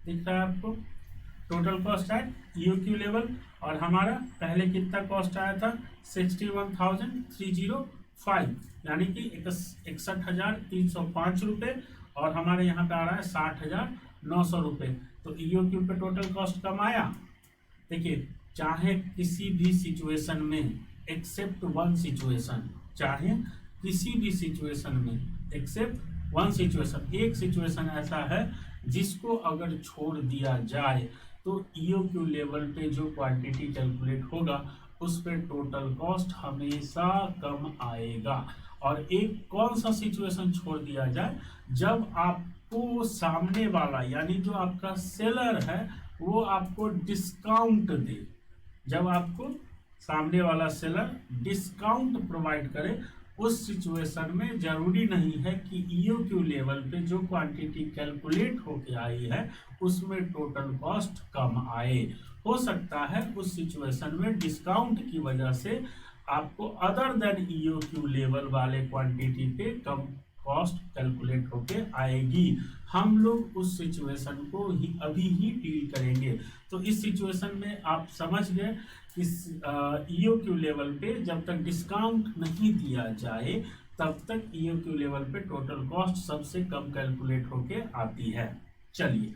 दिख रहा है आपको total cost at EOQ level. और हमारा पहले कितना कॉस्ट आया था 61,305, यानी कि 61,305 रुपये, और हमारे यहाँ पे आ रहा है 60,900 रुपये। तो EOQ पे टोटल कॉस्ट कम आया। देखिए चाहे किसी भी सिचुएशन में एक्सेप्ट वन सिचुएशन, चाहे किसी भी सिचुएशन में एक्सेप्ट वन सिचुएशन, एक सिचुएशन ऐसा है जिसको अगर छोड़ दिया जाए तो EOQ लेवल पे जो क्वांटिटी कैलकुलेट होगा उस पे टोटल कॉस्ट हमेशा कम आएगा। और एक कौन सा सिचुएशन छोड़ दिया जाए, जब आपको सामने वाला यानी जो आपका सेलर है वो आपको डिस्काउंट दे, जब आपको सामने वाला सेलर डिस्काउंट प्रोवाइड करे, उस सिचुएशन में जरूरी नहीं है कि EOQ लेवल पे जो क्वांटिटी कैलकुलेट होके आई है उसमें टोटल कॉस्ट कम आए। हो सकता है उस सिचुएशन में डिस्काउंट की वजह से आपको अदर देन EOQ लेवल वाले क्वांटिटी पे कम कॉस्ट कैलकुलेट होके आएगी। हम लोग उस सिचुएशन को अभी ही डील करेंगे। तो इस सिचुएशन में आप समझ गए इस EOQ लेवल पे जब तक डिस्काउंट नहीं दिया जाए तब तक EOQ लेवल पे टोटल कॉस्ट सबसे कम कैलकुलेट होके आती है। चलिए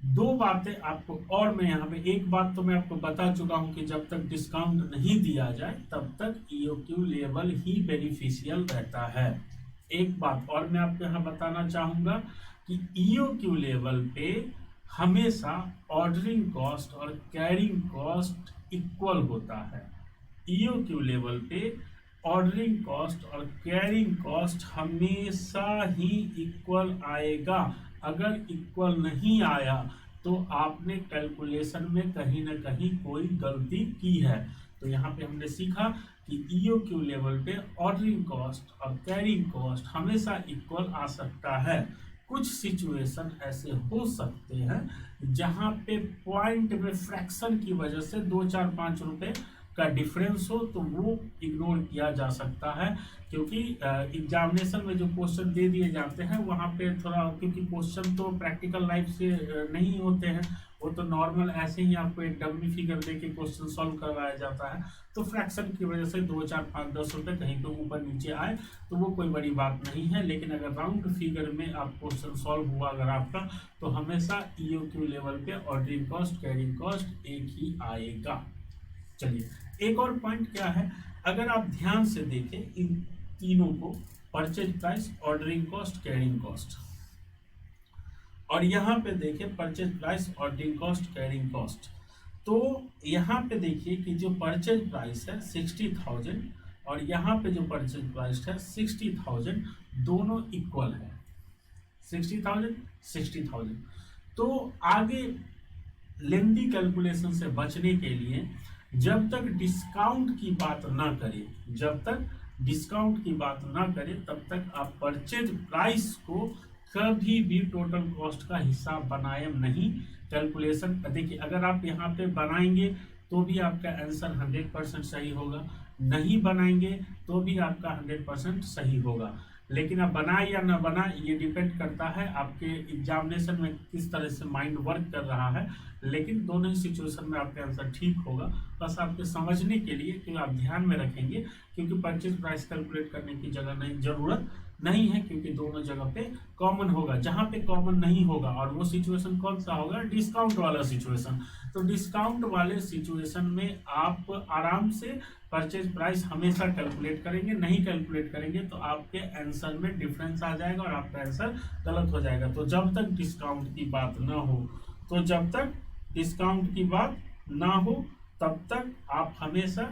दो बातें आपको, और मैं यहाँ पे एक बात तो मैं आपको बता चुका हूँ कि जब तक डिस्काउंट नहीं दिया जाए तब तक EOQ लेवल ही बेनिफिशियल रहता है। एक बात और मैं आपको यहाँ बताना चाहूँगा कि EOQ लेवल पे हमेशा ऑर्डरिंग कॉस्ट और कैरिंग कॉस्ट इक्वल होता है। EOQ लेवल पे ऑर्डरिंग कॉस्ट और कैरिंग कॉस्ट हमेशा ही इक्वल आएगा। अगर इक्वल नहीं आया तो आपने कैलकुलेशन में कहीं ना कहीं कोई गलती की है। तो यहाँ पे हमने सीखा कि EOQ लेवल पे ऑर्डरिंग कॉस्ट और कैरिंग कॉस्ट हमेशा इक्वल आ सकता है। कुछ सिचुएशन ऐसे हो सकते हैं जहां पे पॉइंट में फ्रैक्शन की वजह से 2-4-5 रुपए का डिफरेंस हो, तो वो इग्नोर किया जा सकता है, क्योंकि एग्जामिनेशन में जो क्वेश्चन दे दिए जाते हैं वहाँ पे थोड़ा, क्योंकि क्वेश्चन तो प्रैक्टिकल लाइफ से नहीं होते हैं, वो तो नॉर्मल ऐसे ही आपको एक डमी फिगर दे के क्वेश्चन सॉल्व करवाया जाता है। तो फ्रैक्शन की वजह से 2-4-5-10 रुपये कहीं पे ऊपर नीचे आए तो वो कोई बड़ी बात नहीं है। लेकिन अगर राउंड फिगर में आप क्वेश्चन सॉल्व हुआ अगर आपका, तो हमेशा EOQ लेवल पे ऑर्डरिंग कॉस्ट कैरिंग कॉस्ट एक ही आएगा। चलिए एक और पॉइंट क्या है, अगर आप ध्यान से देखें इन तीनों को, purchase price, ordering cost, carrying cost, और यहाँ पे देखें purchase price, ordering cost, carrying cost, तो यहाँ पे देखिए कि जो परचेज प्राइस है 60,000 और यहाँ पे जो परचेज प्राइस है 60,000, दोनों इक्वल है। 60,000। तो आगे लेंदी कैलकुलेशन से बचने के लिए जब तक डिस्काउंट की बात ना करें, जब तक डिस्काउंट की बात ना करें तब तक आप परचेज प्राइस को कभी भी टोटल कॉस्ट का हिस्सा बनाए नहीं। कैलकुलेशन देखिए, अगर आप यहाँ पे बनाएंगे तो भी आपका आंसर 100% सही होगा, नहीं बनाएंगे तो भी आपका 100% सही होगा। लेकिन आप बनाए या ना बनाए ये डिपेंड करता है आपके एग्जामिनेशन में किस तरह से माइंड वर्क कर रहा है। लेकिन दोनों ही सिचुएशन में आपका आंसर ठीक होगा। बस आपके समझने के लिए कि आप ध्यान में रखेंगे, क्योंकि परचेज प्राइस कैलकुलेट करने की जरूरत नहीं है, क्योंकि दोनों जगह पे कॉमन होगा। जहां पे कॉमन नहीं होगा, और वो सिचुएशन कौन सा होगा, डिस्काउंट वाला सिचुएशन। तो डिस्काउंट वाले सिचुएशन में आप आराम से परचेज प्राइस हमेशा कैलकुलेट करेंगे। नहीं कैलकुलेट करेंगे तो आपके आंसर में डिफरेंस आ जाएगा और आपका आंसर गलत हो जाएगा। तो जब तक डिस्काउंट की बात ना हो, तो जब तक डिस्काउंट की बात ना हो तब तक आप हमेशा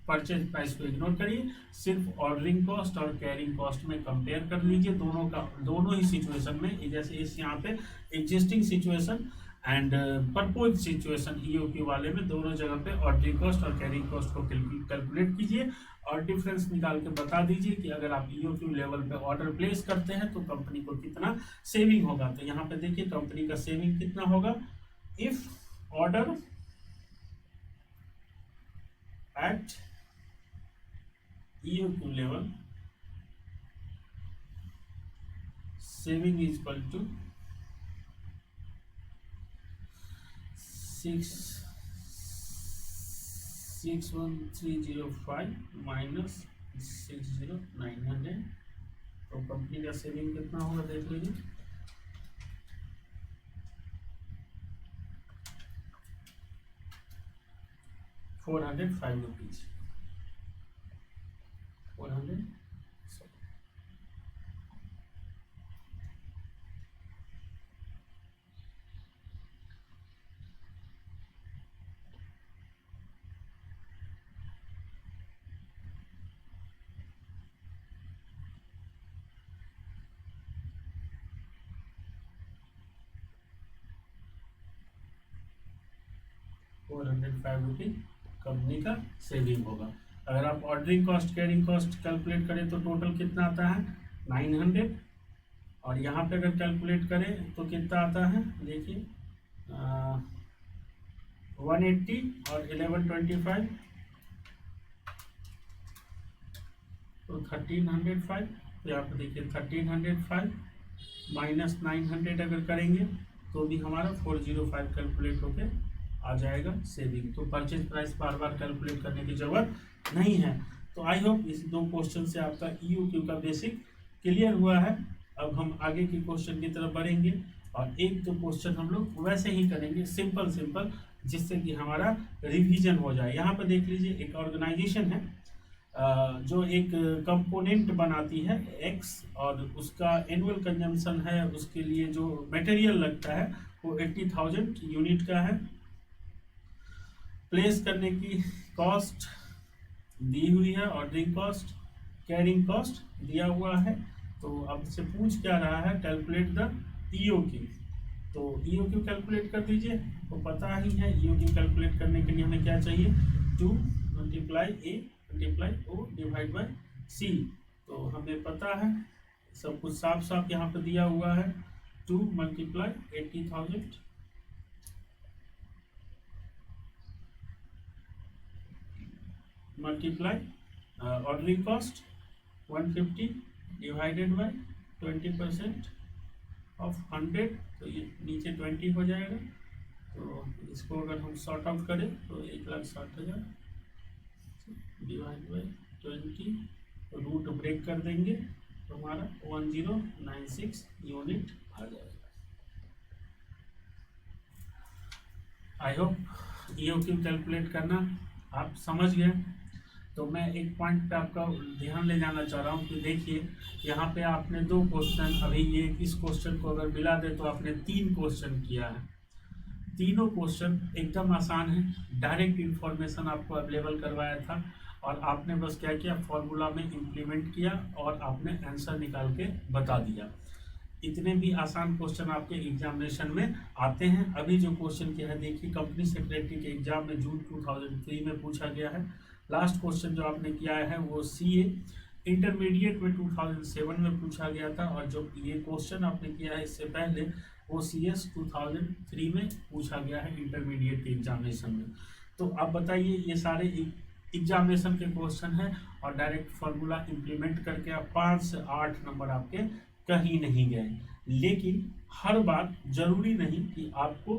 परचेज प्राइस को इग्नोर करिए। सिर्फ ऑर्डरिंग कॉस्ट और कैरिंग कॉस्ट में कंपेयर कर लीजिए दोनों ही सिचुएशन में। जैसे इस यहाँ पे existing situation and propose situation EOQ वाले में दोनों जगह पे ऑर्डरिंग कॉस्ट और कैरिंग कॉस्ट को कैलकुलेट कीजिए और डिफरेंस निकाल के बता दीजिए कि अगर आप ईओक्यू लेवल पे ऑर्डर प्लेस करते हैं तो कंपनी को कितना सेविंग होगा। तो यहाँ पे देखिए कंपनी का सेविंग कितना होगा, if order at EOQ level saving is equal to 61305 minus 60900। तो कंपनी का सेविंग कितना होगा देख लीजिए, 405 रुपीज। 400 405 रुपीज कंपनी का सेविंग होगा। अगर आप ordering cost carrying cost calculate करें तो टोटल कितना आता है 900, और यहाँ पे अगर कैलकुलेट करें तो कितना आता है देखिए 180 और 1125 तो 1305। तो यहाँ पे देखिए 1305 माइनस 900 अगर करेंगे तो भी हमारा 405 कैलकुलेट होके आ जाएगा सेविंग। तो परचेज प्राइस बार बार कैलकुलेट करने की जरूरत नहीं है। तो आई होप इस दो क्वेश्चन से आपका ईओक्यू का बेसिक क्लियर हुआ है। अब हम आगे के क्वेश्चन की तरफ बढ़ेंगे और एक दो क्वेश्चन हम लोग वैसे ही करेंगे सिंपल सिंपल, जिससे कि हमारा रिवीजन हो जाए। यहाँ पर देख लीजिए एक ऑर्गेनाइजेशन है जो एक कंपोनेंट बनाती है एक्स, और उसका एनुअल कंजम्पशन है, उसके लिए जो मटेरियल लगता है वो 80,000 यूनिट का है। प्लेस करने की कॉस्ट दी हुई है, ऑर्डरिंग कॉस्ट कैरिंग कॉस्ट दिया हुआ है। तो अब से पूछ क्या रहा है, कैलकुलेट द ईओक्यू। तो ईओक्यू कैलकुलेट कर दीजिए, तो पता ही है ईओक्यू कैलकुलेट करने के लिए हमें क्या चाहिए 2 multiply A multiply O divide by C. तो हमें पता है सब कुछ साफ साफ यहाँ पर दिया हुआ है। 2 multiply 80,000 multiply ordering cost 150 divided by 20% of 100, तो ये नीचे 20 हो जाएगा। तो इसको अगर हम सॉर्ट आउट करें तो 1,60,000 डिवाइड बाय 20, रूट ब्रेक कर देंगे तो हमारा 1096 यूनिट आ जाएगा। आई होप ईओक्यू कैलकुलेट करना आप समझ गए। तो मैं एक पॉइंट पे आपका ध्यान ले जाना चाह रहा हूँ कि देखिए यहाँ पे आपने दो क्वेश्चन, अभी ये इस क्वेश्चन को अगर मिला दे तो आपने 3 क्वेश्चन किया है। तीनों क्वेश्चन एकदम आसान है, डायरेक्ट इन्फॉर्मेशन आपको अवेलेबल करवाया था और आपने बस क्या किया, फॉर्मूला में इम्प्लीमेंट किया और आपने आंसर निकाल के बता दिया। इतने भी आसान क्वेश्चन आपके एग्जामिनेशन में आते हैं। अभी जो क्वेश्चन किया है देखिए, कंपनी सेक्रेटरी के एग्जाम में जून 2003 में पूछा गया है। लास्ट क्वेश्चन जो आपने किया है वो सीए इंटरमीडिएट में 2007 में पूछा गया था, और जो ये क्वेश्चन आपने किया है इससे पहले वो सीएस 2003 में पूछा गया है इंटरमीडिएट के एग्जामिनेशन में। तो आप बताइए, ये सारे एग्जामिनेशन के क्वेश्चन हैं और डायरेक्ट फार्मूला इम्प्लीमेंट करके आप 5 से 8 नंबर आपके कहीं नहीं गए। लेकिन हर बार जरूरी नहीं कि आपको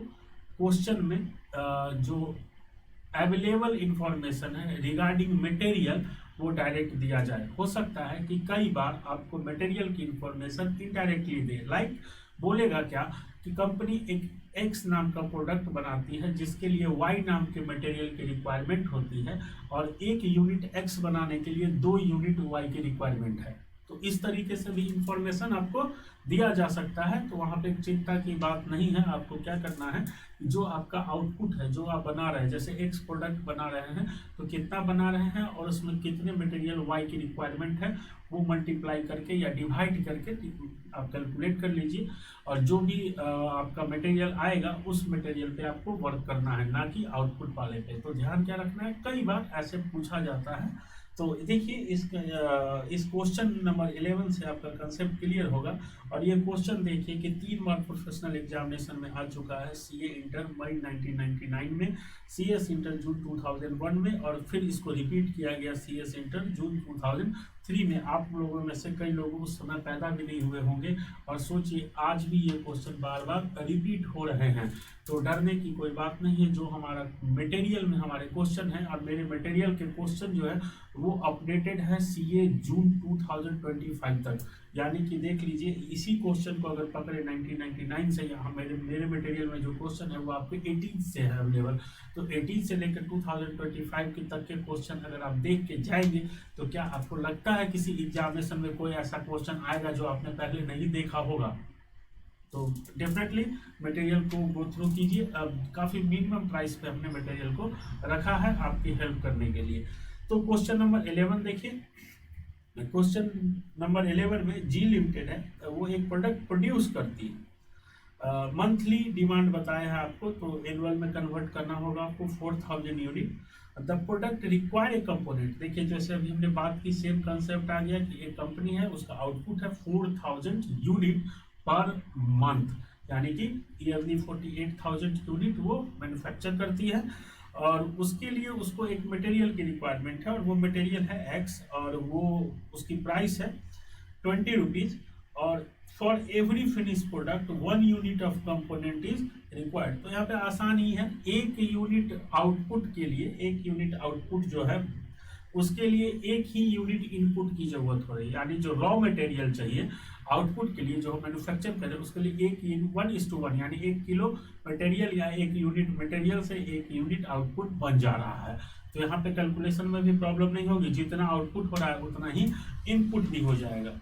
क्वेश्चन में जो अवेलेबल इंफॉर्मेशन है रिगार्डिंग मटेरियल वो डायरेक्ट दिया जाए। हो सकता है कि कई बार आपको मटेरियल की इंफॉर्मेशन इनडायरेक्टली दे। लाइक बोलेगा क्या कि कंपनी एक एक्स नाम का प्रोडक्ट बनाती है जिसके लिए वाई नाम के मटेरियल की रिक्वायरमेंट होती है, और 1 यूनिट एक्स बनाने के लिए 2 यूनिट वाई की रिक्वायरमेंट है। तो इस तरीके से भी इंफॉर्मेशन आपको दिया जा सकता है। तो वहाँ पे चिंता की बात नहीं है। आपको क्या करना है, जो आपका आउटपुट है जो आप बना रहे हैं, जैसे एक्स प्रोडक्ट बना रहे हैं तो कितना बना रहे हैं और उसमें कितने मटेरियल वाई की रिक्वायरमेंट है, वो मल्टीप्लाई करके या डिवाइड करके आप कैलकुलेट कर लीजिए। और जो भी आपका मटेरियल आएगा उस मटेरियल पे आपको वर्क करना है, ना कि आउटपुट वाले पे। तो ध्यान क्या रखना है, कई बार ऐसे पूछा जाता है। तो देखिए इस क्वेश्चन नंबर 11 से आपका कंसेप्ट क्लियर होगा। और ये क्वेश्चन देखिए कि 3 बार प्रोफेशनल एग्जामिनेशन में आ चुका है, सीए इंटर मई 1999 में, सीएस इंटर जून 2001 में, और फिर इसको रिपीट किया गया सीएस इंटर जून 2003 में। आप लोगों में से कई लोग उस समय पैदा भी नहीं हुए होंगे, और सोचिए आज भी ये क्वेश्चन बार बार रिपीट हो रहे हैं। तो डरने की कोई बात नहीं है। जो हमारा मटेरियल में हमारे क्वेश्चन है, और मेरे मटेरियल के क्वेश्चन जो है वो अपडेटेड है सीए जून 2025 तक। यानी कि देख लीजिए, इसी क्वेश्चन को अगर पकड़े 1999 से, यहाँ मेरे मटेरियल में जो क्वेश्चन है वो आपके 18 से है अवेलेबल। तो 18 से लेकर 2025 के तक के क्वेश्चन अगर आप देख के जाएंगे तो क्या आपको लगता है किसी एग्जामिनेशन में कोई ऐसा क्वेश्चन आएगा जो आपने पहले नहीं देखा होगा? तो डेफिनेटली मटेरियल को गो थ्रू कीजिए। अब काफ़ी मिनिमम प्राइस पे हमने मटेरियल को रखा है आपकी हेल्प करने के लिए। तो क्वेश्चन नंबर 11 देखिए। क्वेश्चन नंबर 11 में जी लिमिटेड है, वो एक प्रोडक्ट प्रोड्यूस करती है। मंथली डिमांड बताया है आपको, तो एनुअल में कन्वर्ट करना होगा आपको 4000 unit. The product require a component, देखिए जैसे अभी हमने बात की सेम कंसेप्ट आ गया कि एक कंपनी है, उसका आउटपुट है 4000 यूनिट पर मंथ, यानी कि ईयरली 48,000 यूनिट वो मैन्युफैक्चर करती है। और उसके लिए उसको एक मटेरियल की रिक्वायरमेंट है, और वो मटेरियल है एक्स, और वो उसकी प्राइस है 20 रुपीज़। और for every finish product 1 unit of component is required. तो यहाँ पे आसान ही है, एक यूनिट आउटपुट के लिए, एक यूनिट आउटपुट जो है उसके लिए एक ही यूनिट इनपुट की जरूरत हो रही है। यानी जो रॉ मटेरियल चाहिए आउटपुट के लिए, जो मैन्युफैक्चर करें, उसके लिए 1:1 यानी 1 किलो मटेरियल या 1 यूनिट मटेरियल से 1 यूनिट आउटपुट बन जा रहा है। तो यहाँ पे कैलकुलेशन में भी प्रॉब्लम नहीं होगी, जितना आउटपुट हो रहा है उतना ही इनपुट भी हो जाएगा।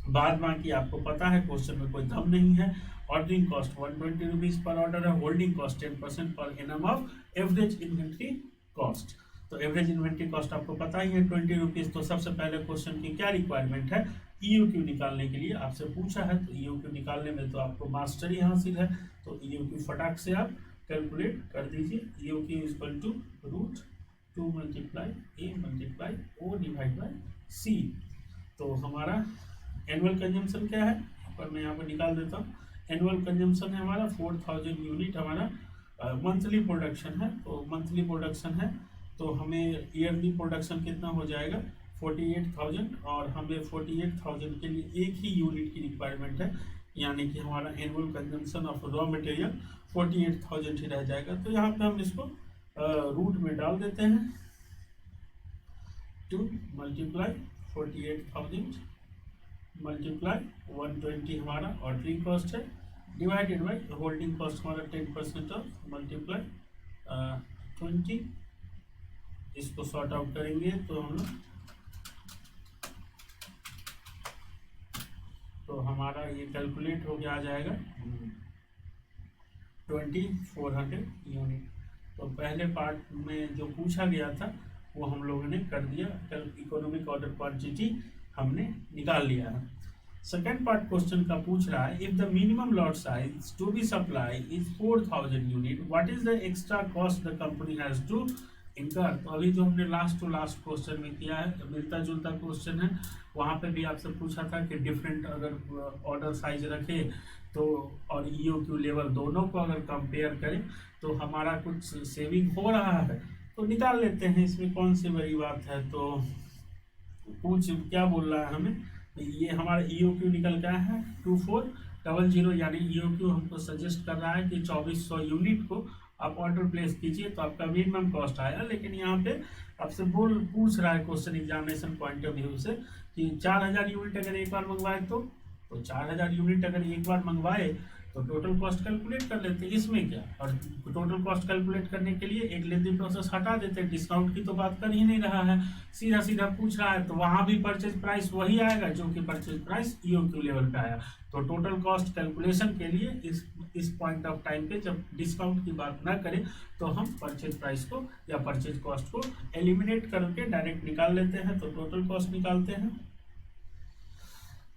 बाद बाकी आपको पता है क्वेश्चन में कोई दम नहीं है। Ordering cost 120 rupees per order है, holding cost 10% per annum of average inventory cost. तो एवरेज इन्वेंट्री कॉस्ट आपको पता ही है 20 रुपीज। तो सबसे पहले क्वेश्चन की क्या रिक्वायरमेंट है, ईओक्यू निकालने के लिए आपसे पूछा है। तो ईओक्यू निकालने में तो आपको मास्टरी हासिल है, तो ईओक्यू फटाक से आप कैलकुलेट कर दीजिए। EOQ is equal to √2 × A × O divide by C। तो हमारा एनुअल कंजम्पशन क्या है, पर मैं यहाँ पर निकाल देता हूँ। एनुअल कंजम्पशन है हमारा 4000 यूनिट, हमारा मंथली प्रोडक्शन है। तो मंथली प्रोडक्शन है तो हमें ईयरली प्रोडक्शन कितना हो जाएगा 48,000, और हमें 48,000 के लिए एक ही यूनिट की रिक्वायरमेंट है, यानी कि हमारा annual consumption of raw material 48,000 ही रह जाएगा। तो यहाँ पे हम इसको रूट में डाल देते हैं, 2 × 48,000 मल्टीप्लाई 120 हमारा ऑर्डरिंग कॉस्ट है, डिवाइडेड बाई होल्डिंग कॉस्ट हमारा 10% ऑफ मल्टीप्लाई 20। इसको सॉर्ट आउट करेंगे तो हम लोग, तो हमारा ये कैलकुलेट हो गया आ जाएगा 2400 यूनिट। तो पहले पार्ट में जो पूछा गया था वो हम लोगों ने कर दिया, इकोनॉमिक ऑर्डर क्वांटिटी हमने निकाल लिया है। सेकेंड पार्ट क्वेश्चन का पूछ रहा है, if the minimum lot size to be supply is 4000 unit, what is the extra cost the company has to incur. तो अभी जो हमने लास्ट टू लास्ट क्वेश्चन में किया है, मिलता जुलता क्वेश्चन है, वहाँ पे भी आपसे पूछा था कि डिफरेंट अगर ऑर्डर साइज रखे तो और ईओक्यू लेवल दोनों को अगर कंपेयर करें तो हमारा कुछ सेविंग हो रहा है, तो निकाल लेते हैं, इसमें कौन सी बड़ी बात है। तो पूछ क्या बोल रहा है हमें, ये हमारा ईओक्यू निकल गया है 2400, यानी ईओक्यू हमको सजेस्ट कर रहा है कि 2400 यूनिट को आप ऑर्डर प्लेस कीजिए तो आपका मिनिमम कॉस्ट आएगा। लेकिन यहाँ पे आपसे पूछ रहा है question examination point of view से कि 4000 यूनिट अगर एक बार मंगवाए तो 4000 यूनिट अगर एक बार मंगवाए तो टोटल कॉस्ट कैलकुलेट कर लेते हैं, इसमें क्या। और टोटल कॉस्ट कैलकुलेट करने के लिए एक लेंदी प्रोसेस हटा देते हैं, डिस्काउंट की तो बात कर ही नहीं रहा है, सीधा सीधा पूछ रहा है, तो वहां भी परचेज प्राइस वही आएगा जो कि परचेज प्राइस ईओक्यू लेवल पे आया। तो टोटल कॉस्ट कैलकुलेशन के लिए इस पॉइंट ऑफ टाइम पे जब डिस्काउंट की बात ना करें तो हम परचेज प्राइस को या परचेज कॉस्ट को एलिमिनेट करके डायरेक्ट निकाल लेते हैं। तो टोटल कॉस्ट निकालते हैं।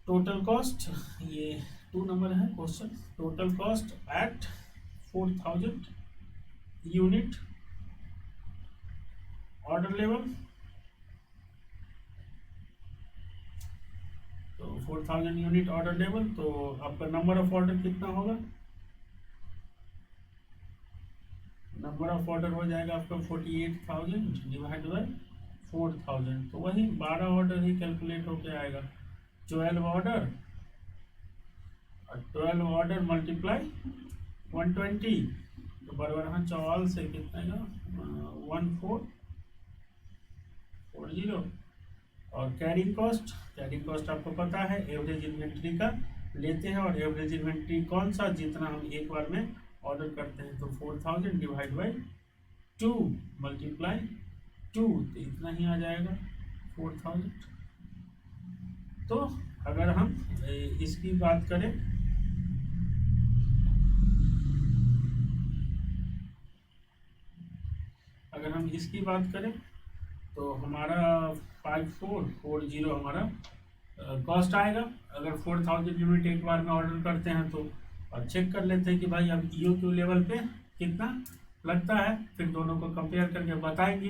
टोटल कॉस्ट, ये 2 नंबर है question. Total cost eight 4000 unit order level. तो 4000 यूनिट ऑर्डर लेवल, तो आपका नंबर ऑफ ऑर्डर कितना होगा? नंबर ऑफ ऑर्डर हो जाएगा आपका 48,000 डिवाइड बाय 4000, तो वही 12 ऑर्डर ही कैलकुलेट होके आएगा। 12 ऑर्डर और 12 ऑर्डर मल्टीप्लाई 120, तो बराबर है 44 से कितना है 1440। और कैरिंग कॉस्ट आपको पता है एवरेज इन्वेंट्री का लेते हैं, और एवरेज इन्वेंट्री कौन सा, जितना हम एक बार में ऑर्डर करते हैं। तो 4000 डिवाइड बाई 2 मल्टीप्लाई 2, तो इतना ही आ जाएगा 4000। तो अगर हम इसकी बात करें, तो हमारा 5440 हमारा कॉस्ट आएगा। अगर 4000 यूनिट एक बार में ऑर्डर करते हैं तो और चेक कर लेते हैं कि भाई अब ईओक्यू लेवल पे कितना लगता है, फिर दोनों को कंपेयर करके बताएंगे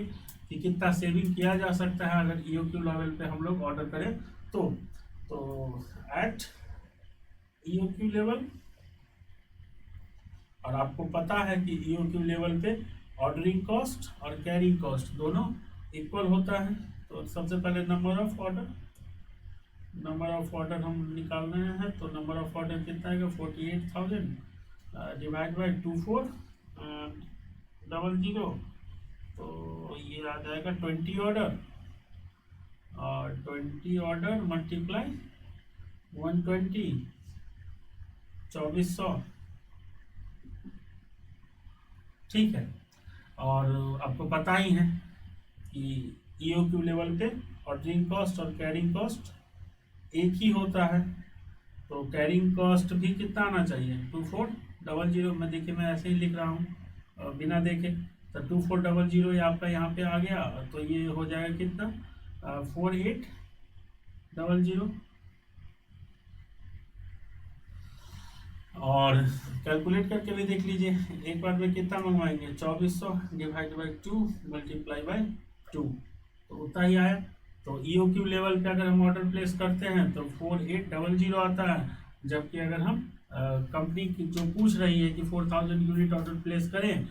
कि कितना सेविंग किया जा सकता है अगर ईओक्यू लेवल पे हम लोग ऑर्डर करें तो एट ईओक्यू लेवल, और आपको पता है कि ईओक्यू लेवल पे ऑर्डरिंग कॉस्ट और कैरिंग कॉस्ट दोनों इक्वल होता है। तो सबसे पहले नंबर ऑफ ऑर्डर हम निकाल रहे हैं। तो नंबर ऑफ ऑर्डर कितना आएगा 48,000 डिवाइड बाई 2400, तो ये आ जाएगा 20 ऑर्डर, और 20 ऑर्डर मल्टीप्लाई 120, 2400, ठीक है। और आपको पता ही है कि ईओक्यू लेवल पे ऑर्डरिंग कॉस्ट और कैरिंग कॉस्ट एक ही होता है। तो कैरिंग कॉस्ट भी कितना आना चाहिए 2400। मैं देखिए मैं ऐसे ही लिख रहा हूँ बिना देखे, तो 2400 ये आपका यहाँ पे आ गया, तो ये हो जाएगा कितना 4800। और कैलकुलेट करके भी देख लीजिए, एक बार में कितना मंगवाएंगे 2400 डिवाइड बाई 2 मल्टीप्लाई बाई 2, तो उतना ही आया। तो ईओक्यू लेवल पे अगर हम ऑर्डर प्लेस करते हैं तो 4800 आता है, जबकि अगर हम कंपनी की जो पूछ रही है कि 4000 यूनिट ऑर्डर प्लेस करें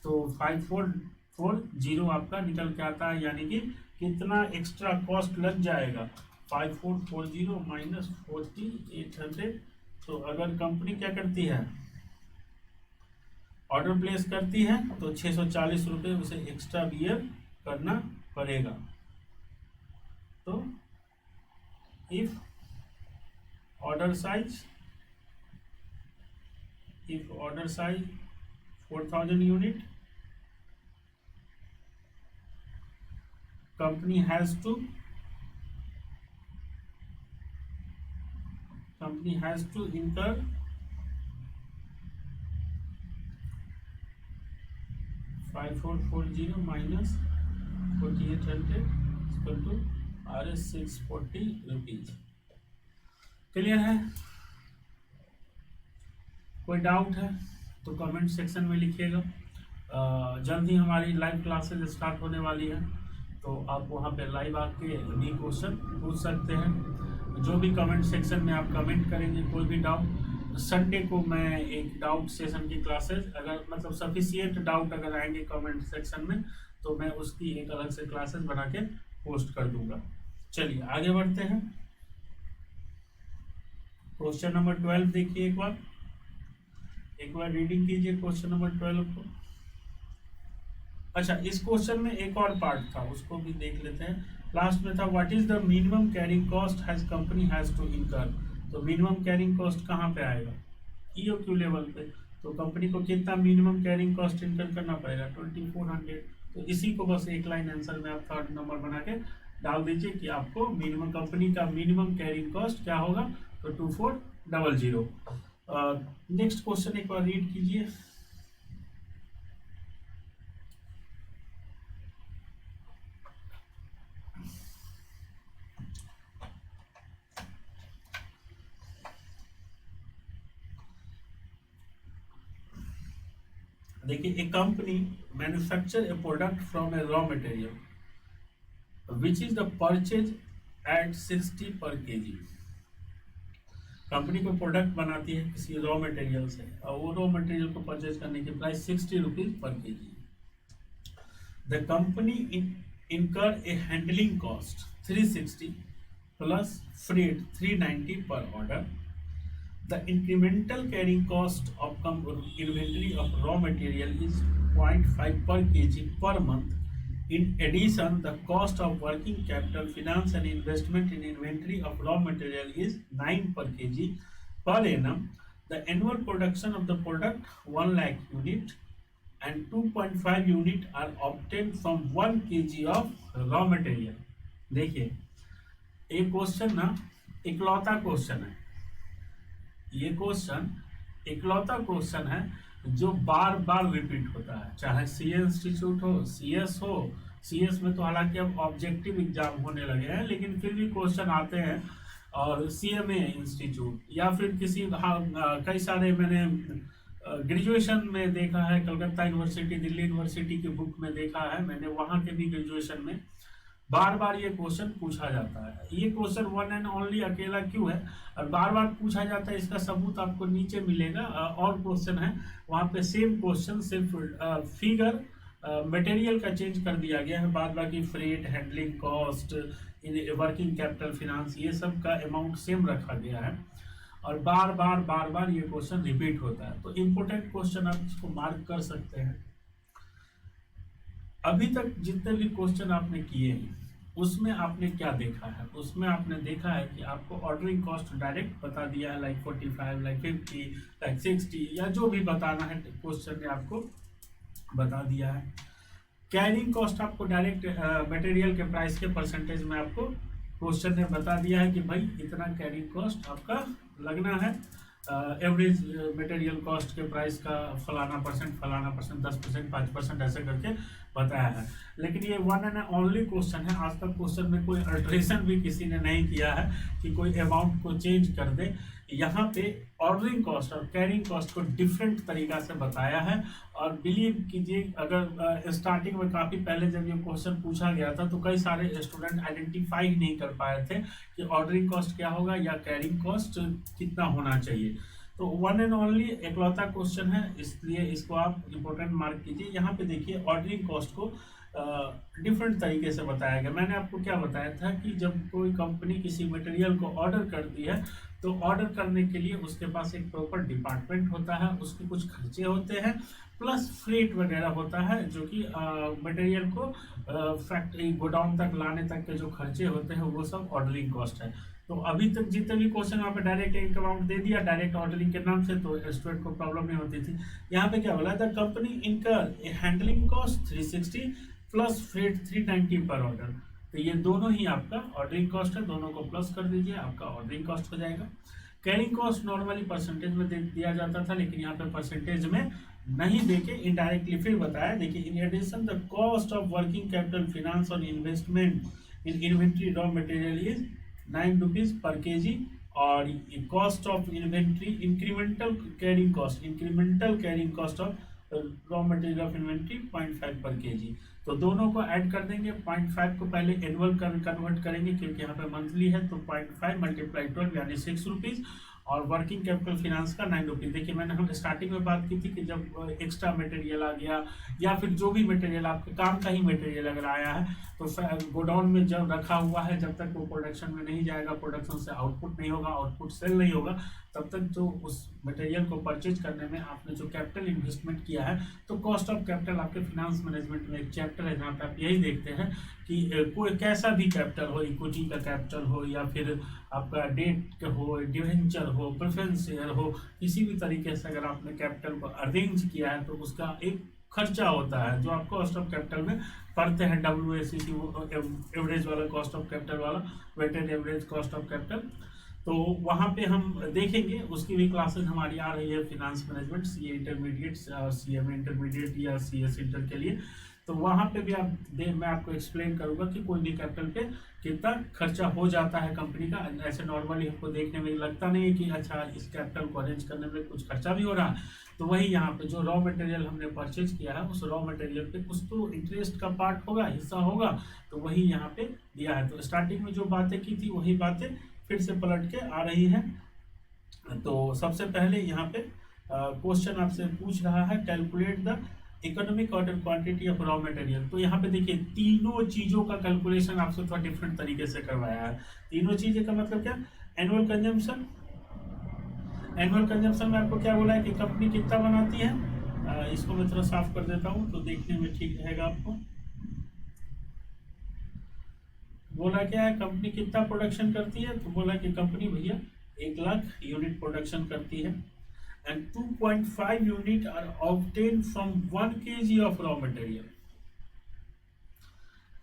तो 5440 आपका निकल के आता है, यानी कि कितना एक्स्ट्रा कॉस्ट लग जाएगा 5440 माइनस 4800। तो अगर कंपनी क्या करती है ऑर्डर प्लेस करती है तो 640 रुपये उसे एक्स्ट्रा बियर करना पड़ेगा। तो if order size 4000 unit, company has to incur 5440 minus 4800 equal to RS 640 rupees. Clear है? कोई डाउट है तो कमेंट सेक्शन में लिखिएगा। जल्द ही हमारी लाइव क्लासेस स्टार्ट होने वाली है, तो आप वहाँ पे लाइव आके भी क्वेश्चन पूछ सकते हैं। जो भी कमेंट सेक्शन में आप कमेंट करेंगे कोई भी डाउट, संडे को मैं एक डाउट सेशन की क्लासेस, अगर मतलब सफिशिएंट डाउट अगर आएंगे कमेंट सेक्शन में तो मैं उसकी एक अलग से क्लासेस बना के पोस्ट कर दूंगा। चलिए आगे बढ़ते हैं। क्वेश्चन नंबर 12 देखिए, एक बार रीडिंग कीजिए क्वेश्चन नंबर 12 को। अच्छा, इस क्वेश्चन में एक और पार्ट था, उसको भी देख लेते हैं। लास्ट में था what is the minimum carrying cost has company has to incur. तो मिनिमम कैरिंग कॉस्ट कहाँ पे आएगा? ईओक्यू लेवल पे, तो कंपनी को कितना मिनिमम कैरिंग कॉस्ट इनकर करना पड़ेगा 2400। तो इसी को बस एक लाइन आंसर में आप थर्ड नंबर बना के डाल दीजिए कि आपको मिनिमम कंपनी का मिनिमम कैरिंग कॉस्ट क्या होगा, तो 2400। नेक्स्ट क्वेश्चन एक बार रीड कीजिए। देखिए, a company manufacture a product from a raw material which is the purchase at 60 per KG. Company को प्रोडक्ट बनाती है किसी रॉ मटेरियल से और वो रॉ मटेरियल को परचेज करने की price 60 rupees per KG. The company इनकर ए हैंडलिंग कॉस्ट 360 प्लस फ्रेट 390 पर order. The incremental carrying cost of inventory of raw material is 0.5 per kg per month. In addition, the cost of working capital, finance and investment in inventory of raw material is 9 per kg per annum. The annual production of the product 1 lakh unit and 2.5 unit are obtained from 1 kg of raw material. देखिए, एक question ना इकलौता question है, ये question इकलौता question है जो बार बार repeat होता है, चाहे सीए इंस्टीट्यूट हो, सीएस हो। सीएस में तो हालांकि अब ऑब्जेक्टिव एग्जाम होने लगे हैं, लेकिन फिर भी क्वेश्चन आते हैं। और सीएमए इंस्टीट्यूट या फिर किसी कई सारे मैंने ग्रेजुएशन में देखा है, कलकत्ता यूनिवर्सिटी, दिल्ली यूनिवर्सिटी की बुक में देखा है मैंने, वहाँ के भी ग्रेजुएशन में बार बार ये क्वेश्चन पूछा जाता है। ये क्वेश्चन वन एंड ओनली अकेला क्यों है और बार बार पूछा जाता है, इसका सबूत आपको नीचे मिलेगा। और क्वेश्चन है वहाँ पे सेम क्वेश्चन, सिर्फ फिगर मटेरियल का चेंज कर दिया गया है, बाद बाकी freight, handling cost, working capital, finance, ये सब का अमाउंट सेम रखा गया है और बार बार ये क्वेश्चन रिपीट होता है। तो इम्पोर्टेंट क्वेश्चन आप इसको मार्क कर सकते हैं। अभी तक जितने भी क्वेश्चन आपने किए हैं उसमें आपने क्या देखा है, उसमें आपने देखा है कि आपको ऑर्डरिंग कॉस्ट डायरेक्ट बता दिया है, लाइक 45, लाइक 50, लाइक 60, या जो भी बताना है क्वेश्चन ने आपको बता दिया है। कैरिंग कॉस्ट आपको डायरेक्ट मटेरियल के प्राइस के परसेंटेज में आपको क्वेश्चन ने बता दिया है कि भाई इतना कैरिंग कॉस्ट आपका लगना है, एवरेज मटेरियल कॉस्ट के प्राइस का फलाना परसेंट, 10%, 5% ऐसे करके बताया है। लेकिन ये वन एंड ओनली क्वेश्चन है, आज तक क्वेश्चन में कोई अल्ट्रेशन भी किसी ने नहीं किया है कि कोई अमाउंट को चेंज कर दे। यहाँ पे ऑर्डरिंग कॉस्ट और कैरिंग कॉस्ट को डिफरेंट तरीका से बताया है। और बिलीव कीजिए, अगर स्टार्टिंग में काफ़ी पहले जब ये क्वेश्चन पूछा गया था तो कई सारे स्टूडेंट आइडेंटिफाई ही नहीं कर पाए थे कि ऑर्डरिंग कॉस्ट क्या होगा या कैरिंग कॉस्ट कितना होना चाहिए। तो वन एंड ओनली एकलौता क्वेश्चन है, इसलिए इसको आप इम्पोर्टेंट मार्क कीजिए। यहाँ पे देखिए ऑर्डरिंग कॉस्ट को डिफरेंट तरीके से बताया गया। मैंने आपको क्या बताया था कि जब कोई कंपनी किसी मटेरियल को ऑर्डर करती है तो ऑर्डर करने के लिए उसके पास एक प्रॉपर डिपार्टमेंट होता है, उसके कुछ खर्चे होते हैं, प्लस फ्रेट वगैरह होता है, जो कि मटेरियल को फैक्ट्री गोडाउन तक लाने तक के जो खर्चे होते हैं वो सब ऑर्डरिंग कॉस्ट है। तो अभी तक जितने भी क्वेश्चन वहाँ पे डायरेक्ट एक अमाउंट दे दिया डायरेक्ट ऑर्डरिंग के नाम से, तो स्टूडेंट को प्रॉब्लम नहीं होती थी। यहाँ पे क्या बोला था, कंपनी इनकर हैंडलिंग कॉस्ट 360 प्लस फ्रेट 390 पर ऑर्डर। तो ये दोनों ही आपका ऑर्डरिंग कॉस्ट है, दोनों को प्लस कर दीजिए, आपका ऑर्डरिंग कॉस्ट हो जाएगा। कैरिंग कॉस्ट नॉर्मली परसेंटेज में दिया जाता था, लेकिन यहाँ पे परसेंटेज में नहीं देके इनडायरेक्टली फिर बताया। देखिए, in addition the cost of working capital, finance और investment in inventory raw material is 9 rupees per kg. और cost of inventory incremental carrying cost of raw material of inventory 0.5 per KG. तो दोनों को add कर देंगे। 0.5 को पहले annual convert करेंगे क्योंकि यहाँ पे मंथली है, तो 0.5 मल्टीप्लाई 12 यानी 6 रुपीज़। और वर्किंग कैपिटल फिनांस का 9 रुपीज़। देखिए, मैंने हम स्टार्टिंग में बात की थी कि जब एक्स्ट्रा मटेरियल आ गया या फिर जो भी मटेरियल आपके काम का ही मटेरियल अगर आया है तो गोडाउन में जब रखा हुआ है, जब तक वो प्रोडक्शन में नहीं जाएगा, प्रोडक्शन से आउटपुट नहीं होगा, आउटपुट सेल नहीं होगा, तब तक जो उस मटेरियल को परचेज करने में आपने जो कैपिटल इन्वेस्टमेंट किया है, तो कॉस्ट ऑफ कैपिटल आपके फिनांस मैनेजमेंट में एक चैप्टर है जहाँ पे आप यही देखते हैं कि कोई कैसा भी कैपिटल हो, इक्विटी का कैपिटल हो या फिर आपका डेट हो, डिवेंचर हो, प्रेफरेंस शेयर हो, किसी भी तरीके से अगर आपने कैपिटल को अरेंज किया है तो उसका एक खर्चा होता है जो आपको कॉस्ट ऑफ कैपिटल में पढ़ते हैं, WACC एवरेज वाला कॉस्ट ऑफ कैपिटल वाला, weighted average cost of capital. तो वहाँ पे हम देखेंगे, उसकी भी क्लासेस हमारी आ रही है फिनांस मैनेजमेंट, CA इंटरमीडिएट और CMA इंटरमीडिएट या CS इंटर के लिए। तो वहाँ पे भी मैं आपको एक्सप्लेन करूँगा कि कोई भी कैपिटल पे कितना खर्चा हो जाता है कंपनी का। ऐसे नॉर्मली हमको देखने में लगता नहीं है कि अच्छा इस कैपिटल को अरेंज करने में कुछ खर्चा भी हो रहा है। तो वही यहाँ पे जो रॉ मटेरियल हमने परचेज किया है उस रॉ मटेरियल पे कुछ तो इंटरेस्ट का पार्ट होगा, हिस्सा होगा, तो वही यहाँ पे दिया है। तो स्टार्टिंग में जो बातें की थी वही बातें फिर से पलट के आ रही हैं। तो सबसे पहले यहाँ पे क्वेश्चन आपसे पूछ रहा है, calculate the economic order quantity of raw material. तो यहाँ पे देखिए तीनों चीज़ों का कैलकुलेशन आपसे थोड़ा डिफरेंट तरीके से करवाया है। तीनों चीज़ें का मतलब क्या, एनुअल कंजम्पशन, एनुअल कंजम्पशन में आपको क्या बोला है कि कंपनी कितना बनाती है। इसको मैं थोड़ा साफ कर देता हूँ तो देखने में ठीक रहेगा आपको। बोला क्या है, कंपनी कितना प्रोडक्शन करती है, तो बोला कि कंपनी भैया 1 लाख यूनिट प्रोडक्शन करती है and 2.5 unit are obtain from 1 kg of raw material.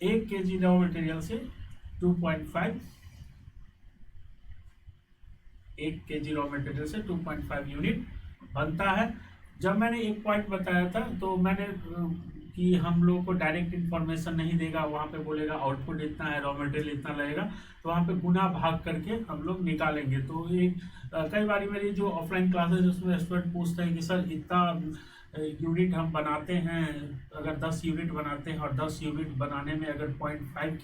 1 kg raw material से 2.5, 1 kg रॉ मटेरियल से 2.5 यूनिट बनता है। जब मैंने एक पॉइंट बताया था तो मैंने कि हम लोगों को डायरेक्ट इन्फॉर्मेशन नहीं देगा, वहाँ पे बोलेगा आउटपुट इतना है, रॉ मटेरियल इतना लगेगा, तो वहाँ पे गुना भाग करके हम लोग निकालेंगे। तो एक कई बार मेरी जो ऑफलाइन क्लासेस उसमें स्टूडेंट पूछते हैं कि सर इतना यूनिट हम बनाते हैं, अगर 10 यूनिट बनाते हैं और 10 यूनिट बनाने में अगर 0.5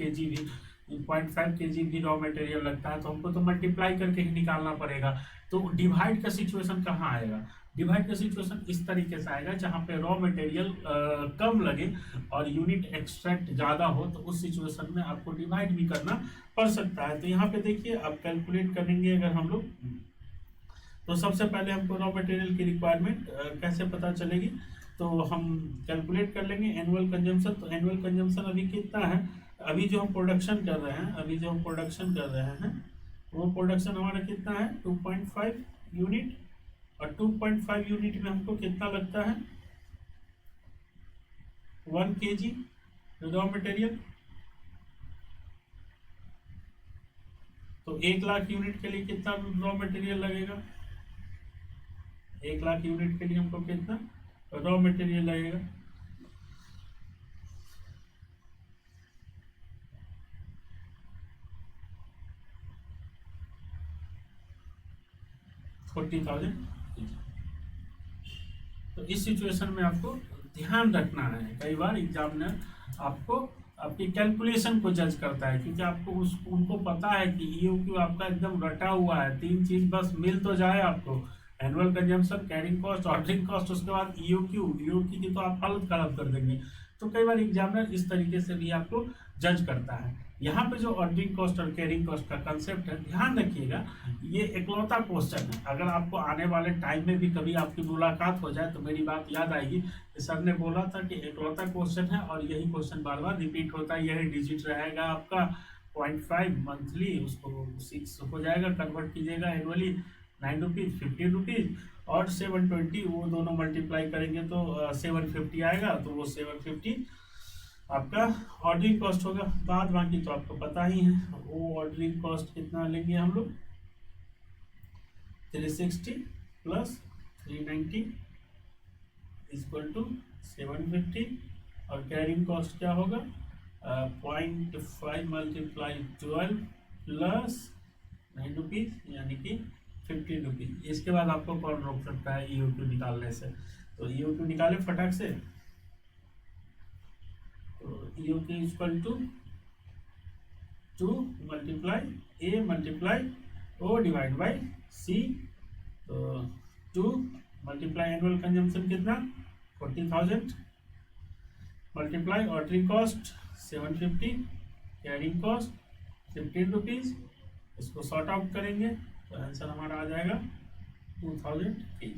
kg भी रॉ मटेरियल लगता है तो हमको तो मल्टीप्लाई करके ही निकालना पड़ेगा। तो डिवाइड का सिचुएशन कहाँ आएगा, डिवाइड का सिचुएशन इस तरीके से आएगा जहाँ पे रॉ मटेरियल कम लगे और यूनिट एक्सट्रैक्ट ज़्यादा हो, तो उस सिचुएशन में आपको डिवाइड भी करना पड़ सकता है। तो यहाँ पे देखिए आप कैलकुलेट करेंगे अगर हम लोग, तो सबसे पहले हमको रॉ मटेरियल की रिक्वायरमेंट कैसे पता चलेगी, तो हम कैलकुलेट कर लेंगे एनुअल कंजम्पशन। तो एनुअल कंजम्पशन अभी कितना है, अभी जो हम प्रोडक्शन कर रहे हैं, वो प्रोडक्शन हमारा कितना है 2.5 यूनिट, और 2.5 यूनिट में हमको कितना लगता है 1 kg रॉ मटेरियल। तो 1 लाख यूनिट के लिए कितना रॉ मटेरियल लगेगा, 1 लाख यूनिट के लिए हमको कितना रॉ मटेरियल लगेगा। $40,000। तो इस सिचुएशन में आपको ध्यान रखना है, कई बार एग्जामिनर आपको आपकी कैलकुलेशन को जज करता है, क्योंकि आपको उनको पता है कि EOQ आपका एकदम रटा हुआ है, 3 चीज बस मिल तो जाए आपको, annual consumption, carrying cost, ordering cost, उसके बाद EOQ की तो आप हालत खराब कर देंगे। तो कई बार एग्जामिनर इस तरीके से भी आपको जज करता है। यहाँ पे जो ऑर्डरिंग कॉस्ट और कैरिंग कॉस्ट का कंसेप्ट है, ध्यान रखिएगा, ये इकलौता क्वेश्चन है। अगर आपको आने वाले टाइम में भी कभी आपकी मुलाकात हो जाए तो मेरी बात याद आएगी कि सर ने बोला था कि इकलौता क्वेश्चन है और यही क्वेश्चन बार बार रिपीट होता है। यही डिजिट रहेगा आपका 0.5 मंथली, उसको 6 हो जाएगा, कन्वर्ट कीजिएगा एनुअली, 9 रुपीज़, 15 रुपीज़ और 720, वो दोनों मल्टीप्लाई करेंगे तो 750 आएगा। तो वो 750 आपका ऑर्डरिंग कॉस्ट होगा। बाद बाकी तो आपको पता ही है, वो ऑर्डरिंग कॉस्ट कितना लेंगे हम लोग 360 प्लस 390 इक्वल टू 750, और कैरिंग कॉस्ट क्या होगा 0.5 मल्टीप्लाई 12 प्लस 9 रुपीज़ यानी कि 15 रुपीज़। इसके बाद आपको कौन रोक सकता है EOQ निकालने से। तो EOQ निकाले फटाक से, तो EOQ equal to 2 multiply A multiply O divide by C। तो 2 मल्टीप्लाई एनुअल कंजम्पशन कितना 40,000 multiply ordering cost 750, carrying cost 15 rupees. इसको सॉर्ट आउट करेंगे तो आंसर हमारा आ जाएगा 2000 kg।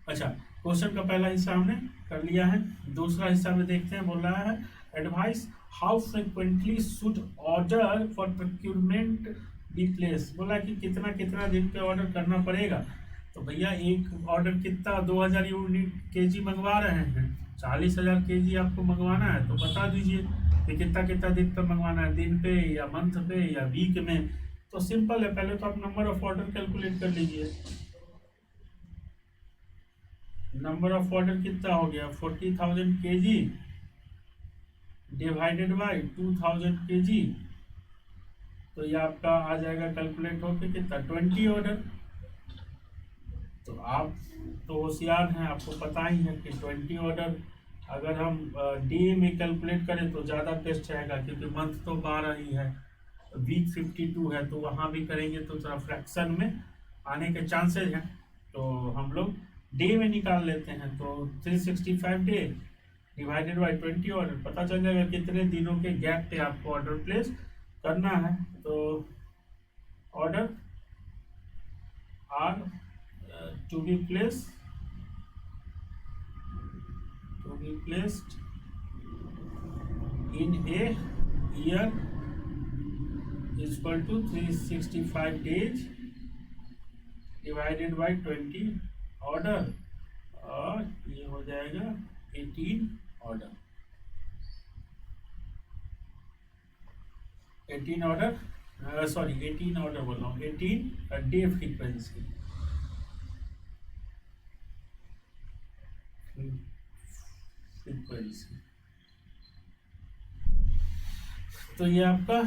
अच्छा, क्वेश्चन का पहला हिस्सा हमने कर लिया है। दूसरा हिस्सा में देखते हैं, बोल रहा है advice how frequently should order for procurement be place. बोला कि कितना कितना दिन पे ऑर्डर करना पड़ेगा। तो भैया एक ऑर्डर कितना 2000 यूनिट केजी मंगवा रहे हैं, 40,000 केजी आपको मंगवाना है, तो बता दीजिए कि कितना कितना दिन पे मंगवाना है, दिन पे या मंथ पे या वीक में। तो सिंपल है, पहले तो आप नंबर ऑफ ऑर्डर कैलकुलेट कर लीजिए। नंबर ऑफ ऑर्डर कितना हो गया, 40,000 केजी डिवाइडेड बाई 2000 केजी, तो ये आपका आ जाएगा कैलकुलेट होके कितना 20 ऑर्डर। तो आप तो होशियार हैं, आपको पता ही है कि 20 ऑर्डर अगर हम डे में कैलकुलेट करें तो ज़्यादा बेस्ट रहेगा, क्योंकि मंथ तो 12 ही है, वीक 52 है, तो वहाँ भी करेंगे तो थोड़ा फ्रैक्शन में आने के चांसेस हैं। तो हम लोग डे में निकाल लेते हैं, तो 365 डे डिवाइडेड बाई 20 ऑर्डर, पता चल जाएगा कितने दिनों के गैप पे आपको ऑर्डर प्लेस करना है। तो order are to be placed in a year is equal to 365 days divided by 20 order, और ये हो जाएगा 18 ऑर्डर। 18 ऑर्डर, सॉरी 18 ऑर्डर बोल रहा हूँ, 18 डे फ्रीक्वेंसी। तो ये आपका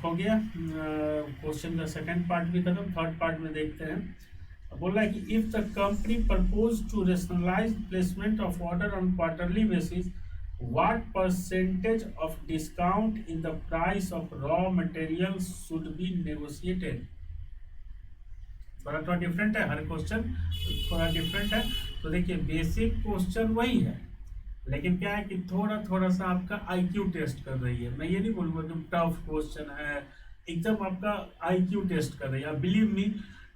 हो गया क्वेश्चन का सेकंड पार्ट भी खत्म। थर्ड पार्ट में देखते हैं। बोल रहा है कि if the company propose to rationalise placement of order on quarterly basis, what percentage of discount in the price of raw material should be negotiated. थोड़ा डिफरेंट है, हर क्वेश्चन थोड़ा डिफरेंट है। तो देखिए बेसिक क्वेश्चन वही है, लेकिन क्या है कि थोड़ा सा आपका आईक्यू टेस्ट कर रही है। मैं ये नहीं बोलूँगा कि टफ क्वेश्चन है, एकदम आपका आईक्यू टेस्ट कर रही है। बिलीव मी,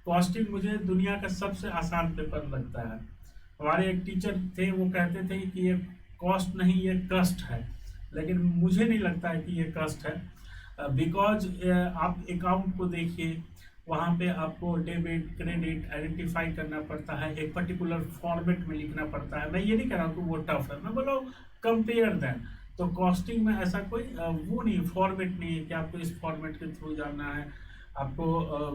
कॉस्टिंग मुझे दुनिया का सबसे आसान पेपर लगता है। हमारे एक टीचर थे, वो कहते थे कि ये कॉस्ट नहीं, ये कस्ट है, लेकिन मुझे नहीं लगता है कि ये कस्ट है। बिकॉज आप अकाउंट को देखिए, वहाँ पे आपको डेबिट क्रेडिट आइडेंटिफाई करना पड़ता है, एक पर्टिकुलर फॉर्मेट में लिखना पड़ता है। मैं ये नहीं कह रहा हूँ कि वो टफ है, मैं बोला कंपेयर दैट। तो कॉस्टिंग में ऐसा कोई वो नहीं, फॉर्मेट नहीं है कि आपको इस फॉर्मेट के थ्रू जाना है। आपको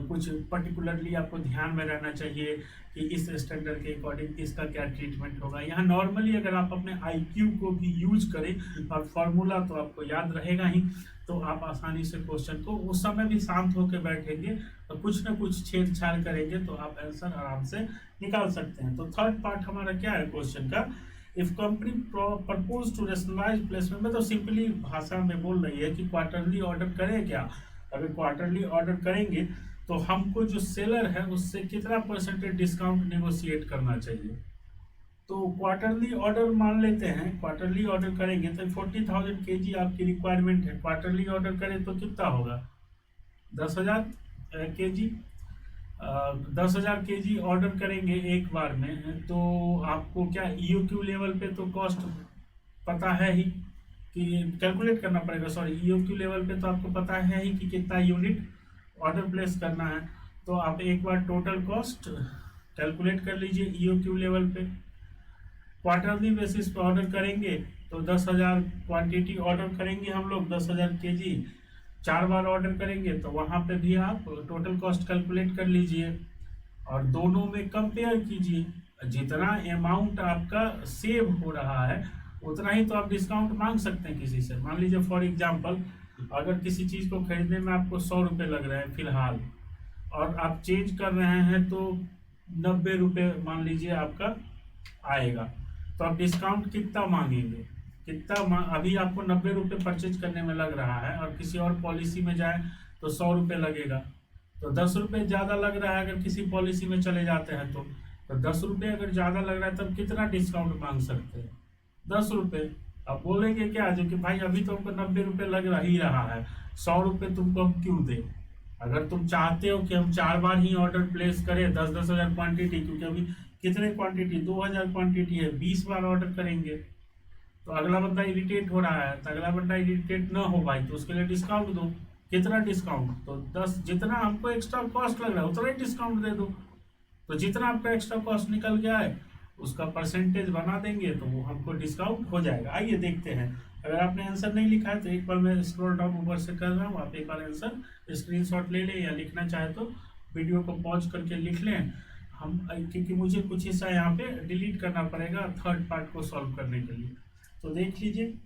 कुछ पर्टिकुलरली आपको ध्यान में रहना चाहिए कि इस स्टैंडर्ड के अकॉर्डिंग इसका क्या ट्रीटमेंट होगा। यहाँ नॉर्मली अगर आप अपने आईक्यू को भी यूज करें और फॉर्मूला तो आपको याद रहेगा ही, तो आप आसानी से क्वेश्चन को उस समय भी शांत होकर बैठेंगे और कुछ ना कुछ छेड़छाड़ करेंगे तो आप आंसर आराम से निकाल सकते हैं। तो थर्ड पार्ट हमारा क्या है क्वेश्चन का, if company propose to rationalise placement में, तो सिंपली भाषा में बोल रही है कि क्वार्टरली ऑर्डर करें क्या। अगर क्वार्टरली ऑर्डर करेंगे तो हमको जो सेलर है उससे कितना परसेंटेज डिस्काउंट नेगोशिएट करना चाहिए। तो क्वार्टरली ऑर्डर मान लेते हैं, क्वार्टरली ऑर्डर करेंगे तो 40,000 केजी आपकी रिक्वायरमेंट है। क्वार्टरली ऑर्डर करें तो कितना होगा, 10,000 केजी। 10,000 केजी ऑर्डर करेंगे एक बार में, तो आपको क्या ईओक्यू लेवल पे तो कॉस्ट पता है ही कि कैलकुलेट करना पड़ेगा। सॉरी, ईओक्यू लेवल पे तो आपको पता है ही कि कितना यूनिट ऑर्डर प्लेस करना है। तो आप एक बार टोटल कॉस्ट कैलकुलेट कर लीजिए ईओक्यू लेवल पे। क्वार्टरली बेसिस पे ऑर्डर करेंगे तो 10,000 क्वांटिटी ऑर्डर करेंगे हम लोग, 10,000 केजी 4 बार ऑर्डर करेंगे, तो वहाँ पे भी आप टोटल कॉस्ट कैलकुलेट कर लीजिए और दोनों में कंपेयर कीजिए। जितना अमाउंट आपका सेव हो रहा है उतना ही तो आप डिस्काउंट मांग सकते हैं किसी से। मान लीजिए फॉर एग्जांपल, अगर किसी चीज़ को खरीदने में आपको 100 रुपये लग रहे हैं फिलहाल, और आप चेंज कर रहे हैं तो 90 रुपये मान लीजिए आपका आएगा, तो आप डिस्काउंट कितना मांगेंगे, अभी आपको 90 रुपये परचेज करने में लग रहा है और किसी और पॉलिसी में जाए तो 100 रुपये लगेगा, तो 10 रुपये ज़्यादा लग रहा है। अगर किसी पॉलिसी में चले जाते हैं तो 10 रुपये अगर ज़्यादा लग रहा है तब कितना डिस्काउंट मांग सकते हैं, 10 रुपये। अब बोलेंगे क्या, जो कि भाई अभी तो हमको 90 रुपये लग ही रहा है, 100 रुपये तुमको हम क्यों दें। अगर तुम चाहते हो कि हम 4 बार ही ऑर्डर प्लेस करें 10-10 हज़ार क्वांटिटी, क्योंकि अभी कितने क्वांटिटी 2 हज़ार क्वांटिटी है, 20 बार ऑर्डर करेंगे तो अगला बंदा इरिटेट हो रहा है, तो अगला बंदा इरिटेट ना हो भाई, तो उसके लिए डिस्काउंट दो। कितना डिस्काउंट? तो 10, जितना हमको एक्स्ट्रा कॉस्ट लग रहा है उतना ही डिस्काउंट दे दो। तो जितना आपका एक्स्ट्रा कॉस्ट निकल गया है उसका परसेंटेज बना देंगे तो वो हमको डिस्काउंट हो जाएगा। आइए देखते हैं। अगर आपने आंसर नहीं लिखा है तो एक बार मैं स्क्रॉल डाउन ऊपर से कर रहा हूँ, आप एक बार आंसर स्क्रीनशॉट ले लें, या लिखना चाहे तो वीडियो को पॉज करके लिख लें। हम क्योंकि मुझे कुछ हिस्सा यहाँ पे डिलीट करना पड़ेगा थर्ड पार्ट को सॉल्व करने के लिए, तो देख लीजिए।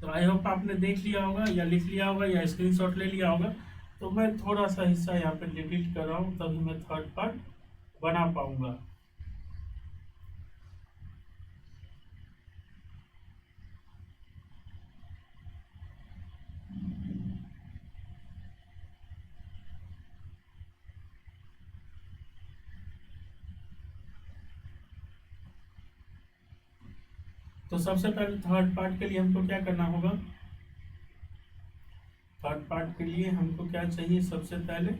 तो आई होप आपने देख लिया होगा या लिख लिया होगा या स्क्रीनशॉट ले लिया होगा। तो मैं थोड़ा सा हिस्सा यहाँ पे डिलीट कर रहा हूँ, तभी मैं थर्ड पार्ट बना पाऊंगा। तो सबसे पहले थर्ड पार्ट के लिए हमको क्या करना होगा? थर्ड पार्ट के लिए हमको क्या चाहिए? सबसे पहले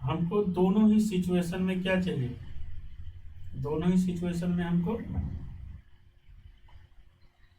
हमको दोनों ही सिचुएशन में क्या चाहिए? दोनों ही सिचुएशन में हमको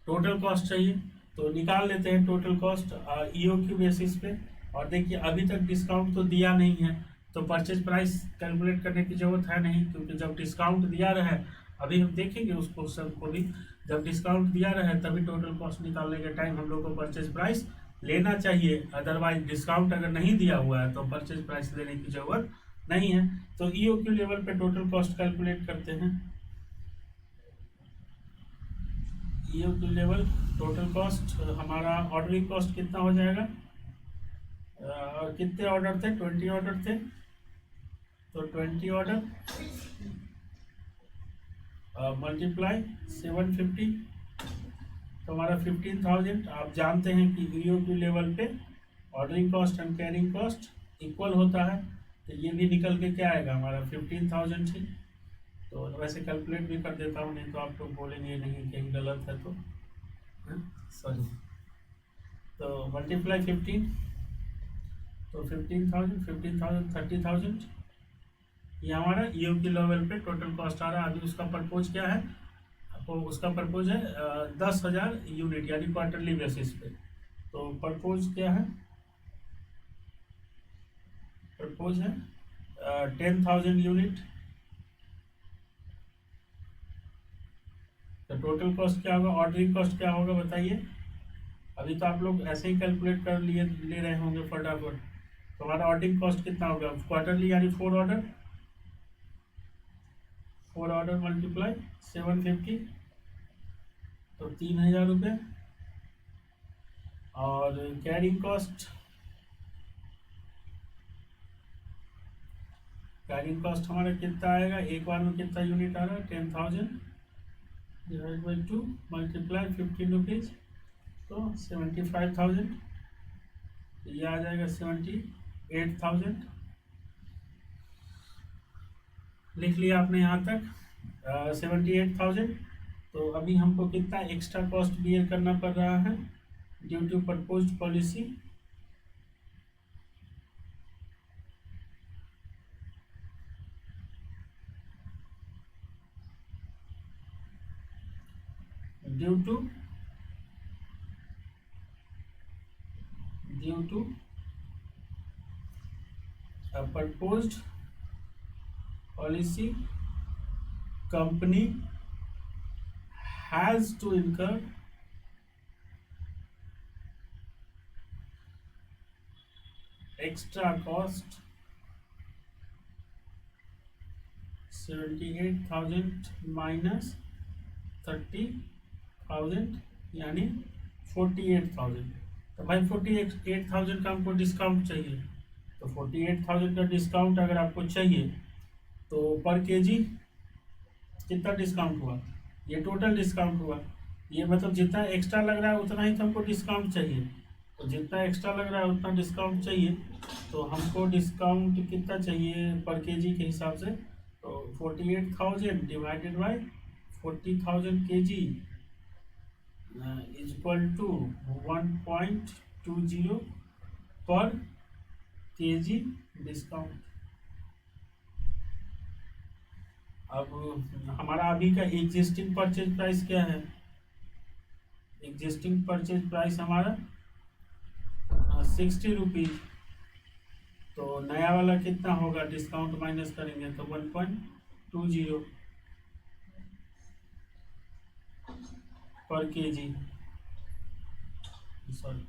टोटल कॉस्ट चाहिए। तो निकाल लेते हैं टोटल कॉस्ट ईओक्यू बेसिस पे। और देखिए अभी तक डिस्काउंट तो दिया नहीं है, तो परचेज प्राइस कैलकुलेट करने की जरूरत है नहीं, क्योंकि जब डिस्काउंट दिया रहे, अभी हम देखेंगे उस क्वेश्चन को भी, जब डिस्काउंट दिया रहे तभी टोटल कॉस्ट निकालने के टाइम हम लोग को परचेज प्राइस लेना चाहिए। अदरवाइज डिस्काउंट अगर नहीं दिया हुआ है तो परचेज प्राइस लेने की जरूरत नहीं है। तो ईओक्यू लेवल पे टोटल कॉस्ट कैलकुलेट करते हैं। ईओक्यू लेवल टोटल कॉस्ट, हमारा ऑर्डरिंग कॉस्ट कितना हो जाएगा? और कितने ऑर्डर थे? 20 ऑर्डर थे, तो 20 ऑर्डर मल्टीप्लाई 750, तो हमारा 15,000। आप जानते हैं कि ईओक्यू लेवल पे ordering cost and carrying cost equal होता है, तो ये भी निकल के क्या आएगा हमारा 15,000 ही। तो वैसे कैलकुलेट भी कर देता हूँ, नहीं तो आप लोग बोलेंगे नहीं कहीं गलत है, तो सॉरी। तो मल्टीप्लाई 15, तो 15,000 30,000, ये हमारा ईओक्यू लेवल पे टोटल कॉस्ट आ रहा है। अभी उसका परपोज क्या है? आपको उसका परपोज है 10,000 यूनिट, यानी क्वार्टरली बेसिस पे। तो परपोज क्या है? परपोज है 10,000 यूनिट। तो टोटल कॉस्ट क्या होगा? ऑर्डरिंग कॉस्ट क्या होगा बताइए? अभी तो आप लोग ऐसे ही कैलकुलेट कर लिए ले रहे होंगे फटाफट। तो हमारा ऑर्डरिंग कॉस्ट कितना होगा क्वार्टरली, यानी 4 ऑर्डर मल्टीप्लाई 750, तो 3,000 रुपये। और कैरिंग कॉस्ट, हमारा कितना आएगा? एक बार में कितना यूनिट आ रहा है? 10,000 डिवाइड बाई 2 मल्टीप्लाई 15 रुपीज़, तो 75,000। ये आ जाएगा 78,000। लिख लिया आपने यहाँ तक 78,000। तो अभी हमको कितना एक्स्ट्रा कॉस्ट बियर करना पड़ रहा है due to proposed policy? Due to proposed policy, company has to incur extra cost 78,000 minus 30,000, यानी 48,000। तो भाई 48,000 का हमको डिस्काउंट चाहिए। तो 48,000 का डिस्काउंट अगर आपको चाहिए तो पर केजी कितना डिस्काउंट हुआ, ये टोटल डिस्काउंट हुआ। ये मतलब जितना एक्स्ट्रा लग रहा है उतना ही तो हमको डिस्काउंट चाहिए, तो जितना एक्स्ट्रा लग रहा है उतना डिस्काउंट चाहिए। तो हमको डिस्काउंट कितना चाहिए पर केजी के हिसाब से, तो 48,000 divided by 40,000 kg is equal to 1.20 पर केजी डिस्काउंट। अब हमारा अभी का एग्जिस्टिंग परचेज प्राइस क्या है, एग्जिस्टिंग परचेज प्राइस हमारा 60 रुपीज। तो नया वाला कितना होगा, डिस्काउंट माइनस करेंगे तो 1.20 पर केजी, सॉरी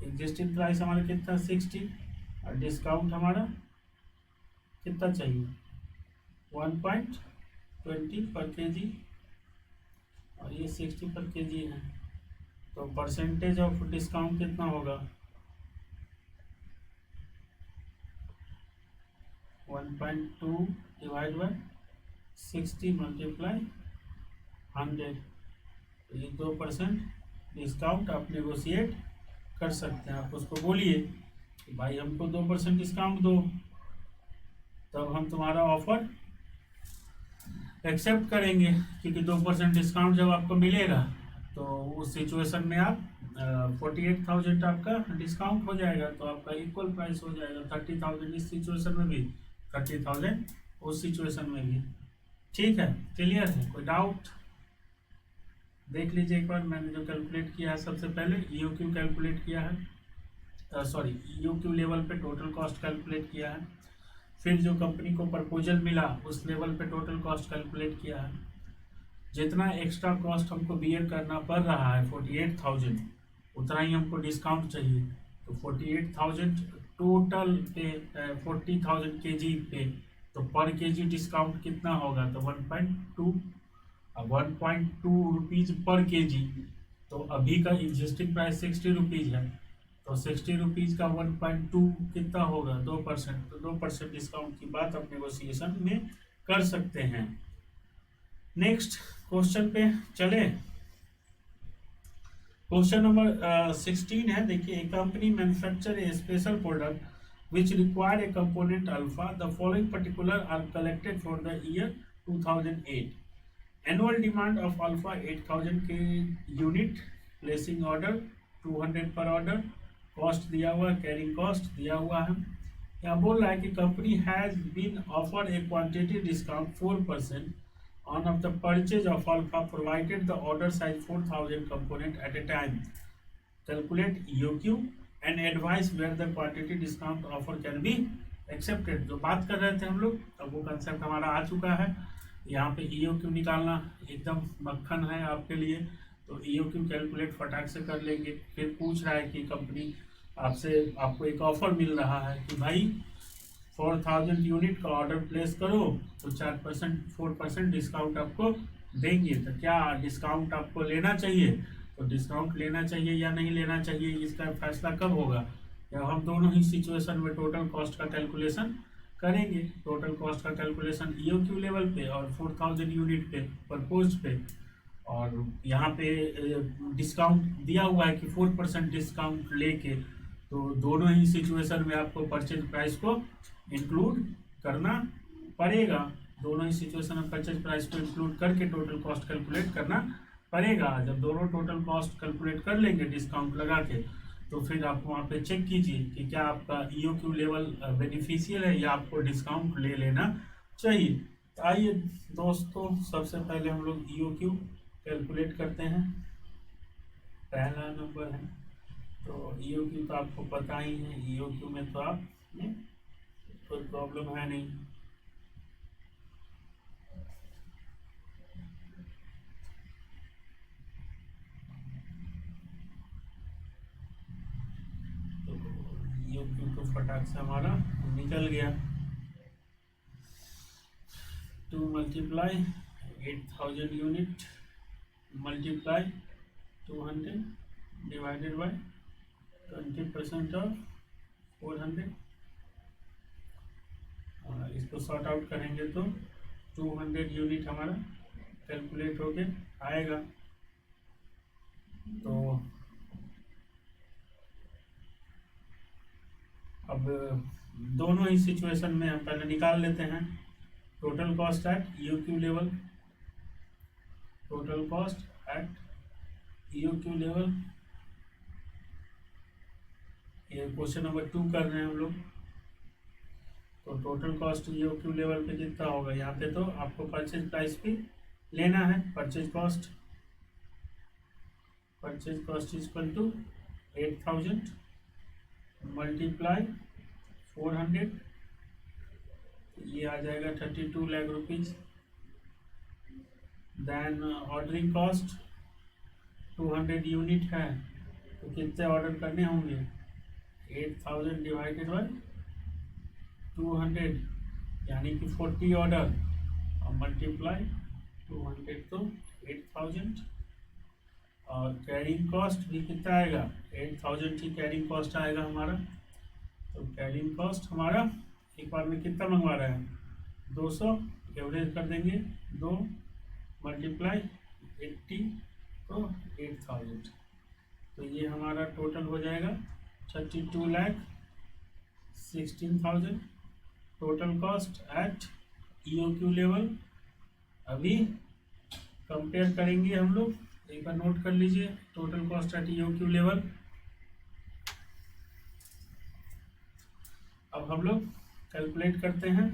एग्जिस्टिंग प्राइस हमारा कितना 60 और डिस्काउंट हमारा कितना चाहिए 1.20 पर केजी, और ये 60 पर केजी है। तो परसेंटेज ऑफ डिस्काउंट कितना होगा 1.2 डिवाइड बाय 60 मल्टीप्लाई 100। तो ये 2% डिस्काउंट आप नेगोशिएट कर सकते हैं। आप उसको बोलिए कि भाई हमको 2% डिस्काउंट दो, तब हम तुम्हारा ऑफर एक्सेप्ट करेंगे, क्योंकि 2% डिस्काउंट जब आपको मिलेगा तो उस सिचुएशन में आप 48,000 आपका डिस्काउंट हो जाएगा, तो आपका इक्वल प्राइस हो जाएगा 30,000 इस सिचुएशन में भी, 30,000 उस सिचुएशन में भी। ठीक है, क्लियर है, कोई डाउट? देख लीजिए एक बार, मैंने जो कैलकुलेट किया है सबसे पहले ईओक्यू कैलकुलेट किया है, सॉरी ईओक्यू लेवल पे टोटल कॉस्ट कैलकुलेट किया है, फिर जो कंपनी को प्रपोजल मिला उस लेवल पे टोटल कॉस्ट कैलकुलेट किया है। जितना एक्स्ट्रा कॉस्ट हमको बियर करना पड़ रहा है 48,000, उतना ही हमको डिस्काउंट चाहिए। तो 48,000 टोटल पे 40,000 केजी पे, तो पर केजी डिस्काउंट कितना होगा, तो 1.2 रुपीज़ पर केजी। तो अभी का एग्जिस्टिंग प्राइस 60 रुपीज़ है, तो 60 रुपीज़ का 1.2 कितना होगा 2%। तो 2% डिस्काउंट की बात आप नेगोशिएशन में कर सकते हैं। नेक्स्ट क्वेश्चन पे चले, क्वेश्चन नंबर 16 है। देखिए, a company manufacture a special product which require a component alpha, the following particular are collected for the year 2008। Annual demand of alpha 8,000 के यूनिट, प्लेसिंग ऑर्डर 200 पर ऑर्डर, कॉस्ट दिया हुआ है, carrying cost दिया हुआ है। यहाँ बोल रहा है कि company has been offered a quantity discount 4% on of the purchase of alpha provided the order size 4,000 component at a time. Calculate EOQ and advise where the quantity discount offer can be accepted। जो बात कर रहे थे हम लोग, अब वो concept हमारा आ चुका है। यहाँ पे EOQ निकालना एकदम मक्खन है आपके लिए, तो EOQ कैलकुलेट फटाक से कर लेंगे। फिर पूछ रहा है कि कंपनी आपको एक ऑफर मिल रहा है कि भाई 4,000 यूनिट का ऑर्डर प्लेस करो तो 4% डिस्काउंट आपको देंगे। तो क्या डिस्काउंट आपको लेना चाहिए, तो डिस्काउंट लेना चाहिए या नहीं लेना चाहिए, इसका फैसला कब होगा, जब हम दोनों ही सिचुएशन में टोटल कॉस्ट का कैलकुलेशन करेंगे। टोटल कॉस्ट का कैलकुलेशन ईओक्यू लेवल पे और 4,000 यूनिट पे प्रपोज पे, और यहाँ पे डिस्काउंट दिया हुआ है कि 4% डिस्काउंट लेके, तो दोनों ही सिचुएशन में आपको परचेज प्राइस को इंक्लूड करना पड़ेगा। दोनों ही सिचुएशन में परचेज प्राइस को इंक्लूड करके टोटल कॉस्ट कैलकुलेट करना पड़ेगा। जब दोनों टोटल कॉस्ट कैलकुलेट कर लेंगे डिस्काउंट लगा के, तो फिर आप वहाँ पे चेक कीजिए कि क्या आपका ईओक्यू लेवल बेनिफिशियल है या आपको डिस्काउंट ले लेना चाहिए। तो आइए दोस्तों, सबसे पहले हम लोग ईओक्यू कैलकुलेट करते हैं। पहला नंबर है, तो ईओक्यू तो आपको पता ही है, ईओक्यू में तो आप कोई प्रॉब्लम है नहीं। तो ईओक्यू तो फटाक से हमारा निकल गया। 2 multiply 8,000 unit multiply 200 divided by 20% of 400। इसको सॉर्ट आउट करेंगे तो 200 यूनिट हमारा कैलकुलेट होके आएगा। तो अब दोनों ही सिचुएशन में हम पहले निकाल लेते हैं total cost eight EOQ level. Total cost eight EOQ level, ये क्वेश्चन नंबर 2 कर रहे हैं हम लोग। तो टोटल कॉस्ट ईओक्यू लेवल पे कितना होगा, यहाँ पे तो आपको परचेज प्राइस भी लेना है। Purchase cost is equal to 8000 multiply 400, ये आ जाएगा 32 lakh rupees. Then ordering cost 200 unit है, तो कितने ऑर्डर करने होंगे, 8000 डिवाइडेड बाय 200 यानी कि 40 ऑर्डर, और मल्टीप्लाई 200 तो 8000। और कैरिंग कॉस्ट भी कितना आएगा, 8000 ही कैरिंग कॉस्ट आएगा हमारा। तो कैरिंग कॉस्ट हमारा एक बार में कितना मंगवा रहा है, 200, एवरेज कर देंगे 2 मल्टीप्लाई 80 तो 8000। तो ये हमारा टोटल हो जाएगा 32,16,000 total cost eight EOQ level. अभी कंपेयर करेंगे हम लोग, एक बार नोट कर लीजिए total cost eight EOQ level. अब हम लोग कैलकुलेट करते हैं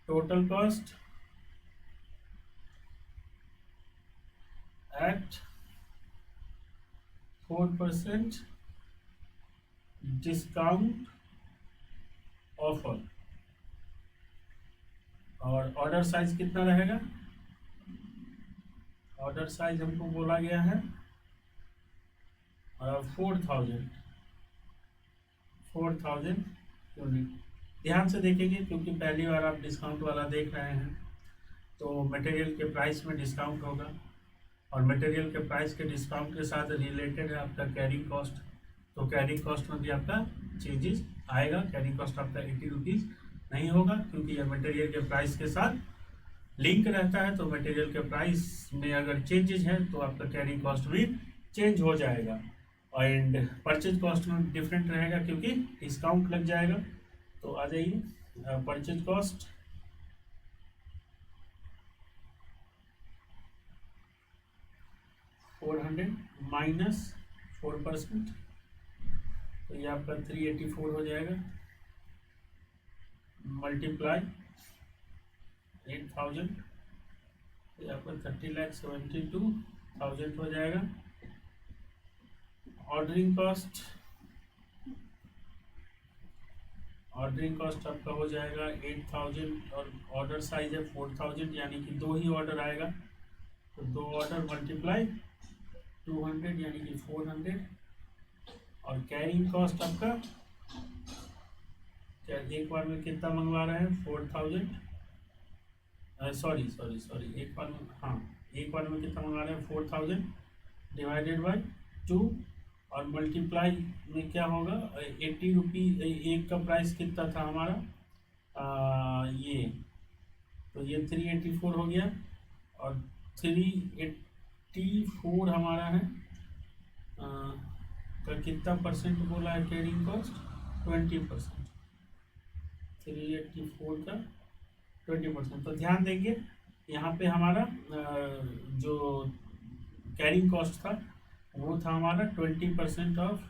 total cost eight 4% discount offer. और ऑर्डर साइज कितना रहेगा, ऑर्डर साइज हमको बोला गया है 4,000 यूनिट। ध्यान से देखेंगे क्योंकि पहली बार आप डिस्काउंट वाला देख रहे हैं, तो मटेरियल के प्राइस में डिस्काउंट होगा, और मटेरियल के प्राइस के डिस्काउंट के साथ रिलेटेड है आपका कैरिंग कॉस्ट। तो कैरिंग कॉस्ट में भी आपका चेंजेस आएगा। कैरिंग कॉस्ट आपका 80 रुपीज़ नहीं होगा, क्योंकि यह मटेरियल के प्राइस के साथ लिंक रहता है। तो मटेरियल के प्राइस में अगर चेंजेस हैं तो आपका कैरिंग कॉस्ट भी चेंज हो जाएगा। एंड परचेज कॉस्ट में डिफरेंट रहेगा क्योंकि डिस्काउंट लग जाएगा। तो आ जाइए, परचेज कॉस्ट $400 माइनस 4%, तो ये आपका 384 हो जाएगा, मल्टीप्लाई 8000, ये आपका 30,72,000 हो जाएगा। ऑर्डरिंग कॉस्ट आपका हो जाएगा 8000, और ऑर्डर साइज है 4000 यानी कि 2 ही ऑर्डर आएगा। तो 2 ऑर्डर मल्टीप्लाई 200 यानी कि 400। और कैरिंग कॉस्ट आपका एक बार में कितना मंगवा रहे हैं, 4000, सॉरी एक बार में, हाँ एक बार में कितना मंगा रहे हैं 4000 डिवाइडेड बाय 2, और मल्टीप्लाई में क्या होगा, 80 रुपीज़ एक का प्राइस कितना था हमारा, ये तो ये 384 हो गया, और 384 हमारा है का कितना परसेंट बोला है कैरिंग कॉस्ट, 20%। 384 का 20%। तो ध्यान देंगे यहाँ पे हमारा जो कैरिंग कॉस्ट था वो था हमारा 20% ऑफ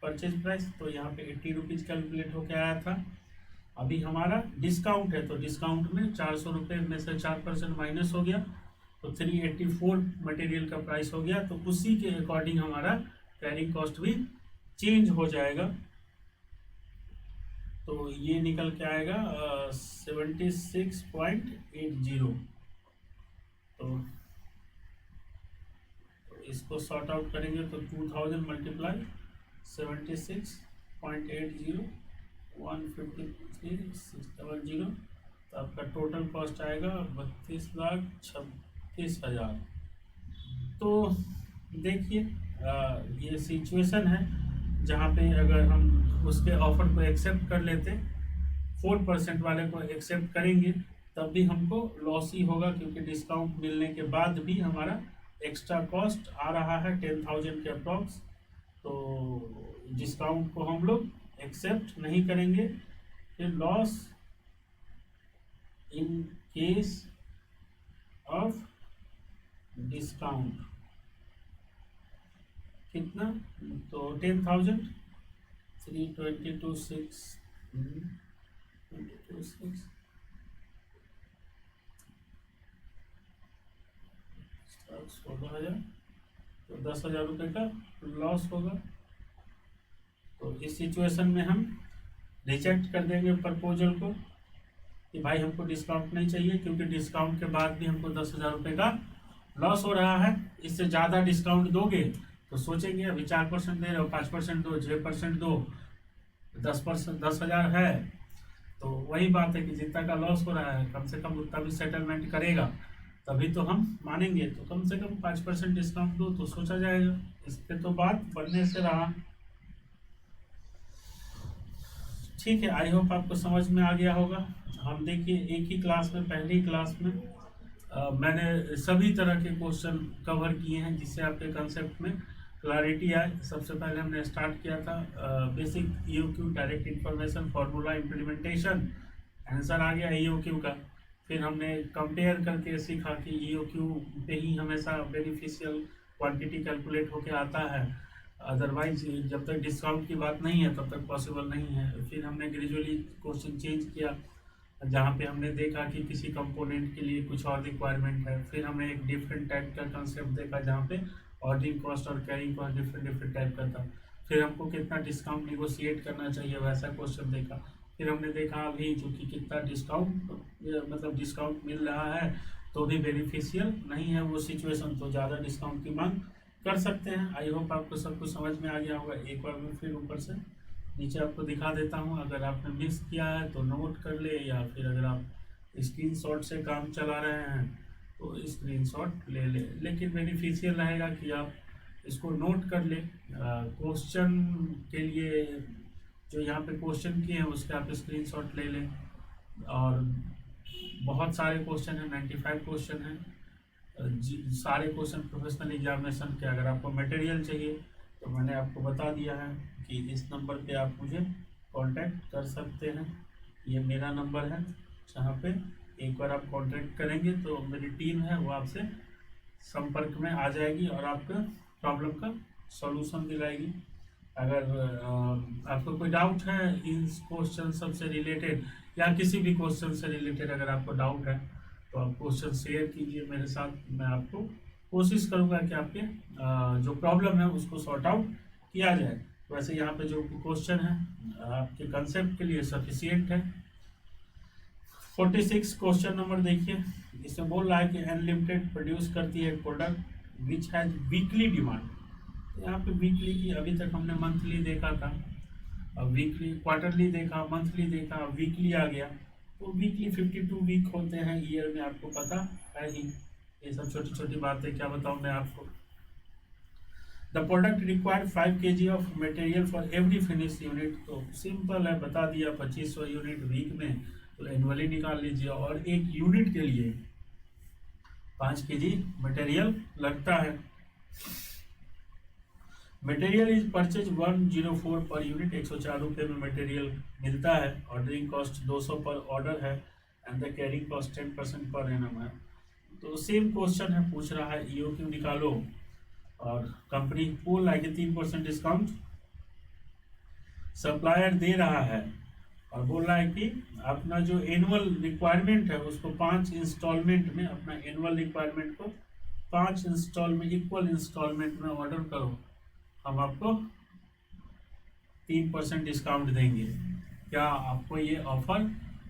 परचेज प्राइस। तो यहाँ पे 80 रुपीज़ कैलकुलेट होके आया था। अभी हमारा डिस्काउंट है, तो डिस्काउंट में 400 रुपये में से 4% माइनस हो गया, तो 384 मटेरियल का प्राइस हो गया। तो उसी के अकॉर्डिंग हमारा कैरिंग कॉस्ट भी चेंज हो जाएगा। तो ये निकल के आएगा 76.80। तो इसको सॉर्ट आउट करेंगे तो 2000 मल्टीप्लाई 76.80 153,670, तो आपका टोटल कॉस्ट आएगा 32,36,000। तो देखिए ये सिचुएशन है जहाँ पे अगर हम उसके ऑफर को एक्सेप्ट कर लेते 4% वाले को एक्सेप्ट करेंगे तब भी हमको लॉस ही होगा, क्योंकि डिस्काउंट मिलने के बाद भी हमारा एक्स्ट्रा कॉस्ट आ रहा है 10,000 के अप्रॉक्स। तो डिस्काउंट को हम लोग एक्सेप्ट नहीं करेंगे। फिर loss in case of discount कितना, तो 10,000 322,6 22,6 16,000, तो 10,000 रुपये का लॉस होगा। तो इस सिचुएशन में हम रिजेक्ट कर देंगे प्रपोजल को कि भाई हमको डिस्काउंट नहीं चाहिए, क्योंकि डिस्काउंट के बाद भी हमको 10,000 रुपये का लॉस हो रहा है। इससे ज़्यादा डिस्काउंट दोगे तो सोचेंगे अभी 4% दे रहे हो, 5% दो, 6% दो, 10%, 10,000 है। तो वही बात है कि जितना का लॉस हो रहा है कम से कम उतना भी सेटलमेंट करेगा तभी तो हम मानेंगे। तो कम से कम 5% डिस्काउंट दो तो सोचा जाएगा। इस पे तो बात बनने से रहा। ठीक है, आई होप आपको समझ में आ गया होगा। हम देखिए एक ही क्लास में, पहली क्लास में मैंने सभी तरह के क्वेश्चन कवर किए हैं जिससे आपके कंसेप्ट में क्लैरिटी आए। सबसे पहले हमने स्टार्ट किया था basic EOQ, direct information formula implementation, answer आ गया ईओक्यू का। फिर हमने कंपेयर करके सीखा कि ईओक्यू पे ही हमेशा बेनिफिशियल क्वांटिटी कैलकुलेट होके आता है, अदरवाइज जब तक डिस्काउंट की बात नहीं है तब तक पॉसिबल नहीं है। फिर हमने ग्रेजुअली क्वेश्चन चेंज किया जहाँ पे हमने देखा कि किसी कंपोनेंट के लिए कुछ और रिक्वायरमेंट है। फिर हमने एक डिफरेंट टाइप का कंसेप्ट देखा जहाँ पे ऑर्डरिंग कॉस्ट और कैरिंग कॉस्ट डिफरेंट टाइप का था। फिर हमको कितना डिस्काउंट निगोशिएट करना चाहिए वैसा क्वेश्चन देखा। फिर हमने देखा अभी जो कि कितना डिस्काउंट, मतलब डिस्काउंट मिल रहा है तो भी बेनिफिशियल नहीं है वो सिचुएशन, तो ज़्यादा डिस्काउंट की मांग कर सकते हैं। आई होप आपको सब कुछ समझ में आ गया होगा। एक बार मैं फिर ऊपर से नीचे आपको दिखा देता हूँ, अगर आपने मिस किया है तो नोट कर ले, या फिर अगर आप स्क्रीनशॉट से काम चला रहे हैं तो स्क्रीनशॉट ले ले, लेकिन बेनिफिशियल रहेगा कि आप इसको नोट कर ले। क्वेश्चन के लिए जो यहाँ पे क्वेश्चन किए हैं उसके आप स्क्रीनशॉट ले लें। और बहुत सारे क्वेश्चन हैं, 95 क्वेश्चन हैं, सारे क्वेश्चन प्रोफेशनल एग्जामिनेशन के। अगर आपको मटेरियल चाहिए तो मैंने आपको बता दिया है कि इस नंबर पे आप मुझे कांटेक्ट कर सकते हैं। ये मेरा नंबर है जहाँ पे एक बार आप कांटेक्ट करेंगे तो मेरी टीम है वो आपसे संपर्क में आ जाएगी और आपका प्रॉब्लम का सॉल्यूशन दिलाएगी। अगर आपको कोई डाउट है इन क्वेश्चन सब से रिलेटेड या किसी भी क्वेश्चन से रिलेटेड अगर आपको डाउट है तो आप क्वेश्चन शेयर कीजिए मेरे साथ। मैं आपको कोशिश करूंगा कि आपके जो प्रॉब्लम है उसको सॉर्ट आउट किया जाए। वैसे यहाँ पे जो क्वेश्चन है आपके कंसेप्ट के लिए सफिशिएंट है। 46 क्वेश्चन नंबर देखिए, इसमें बोल रहा है कि अनलिमिटेड प्रोड्यूस करती है product which has weekly demand. यहाँ पे वीकली की, अभी तक हमने मंथली देखा था, अब वीकली, क्वार्टरली देखा, मंथली देखा, वीकली आ गया। तो वीकली 52 वीक होते हैं ईयर में, आपको पता है ही। ये सब छोटी छोटी बातें क्या बताऊँ मैं आपको। The product require 5 kg of material for every finish unit. तो सिंपल है, बता दिया 2500 यूनिट वीक में, तो एनुअली निकाल लीजिए। और एक यूनिट के लिए 5 kg मटेरियल लगता है। Material is purchase 104 per unit, 104 रुपये में मटेरियल मिलता है। ऑर्डरिंग कॉस्ट 200 पर ऑर्डर है and the carrying cost 10% per annum है। तो सेम क्वेश्चन है, पूछ रहा है ईओक्यू निकालो और कंपनी बोल रहा है कि 3% डिस्काउंट सप्लायर दे रहा है और बोल रहा है कि अपना जो एनुअल रिक्वायरमेंट है उसको 5 इंस्टॉलमेंट में, अपना एनुअल रिक्वायरमेंट को 5 इंस्टॉलमेंट, इक्वल इंस्टॉलमेंट में ऑर्डर करो, हम आपको 3% डिस्काउंट देंगे। क्या आपको ये ऑफर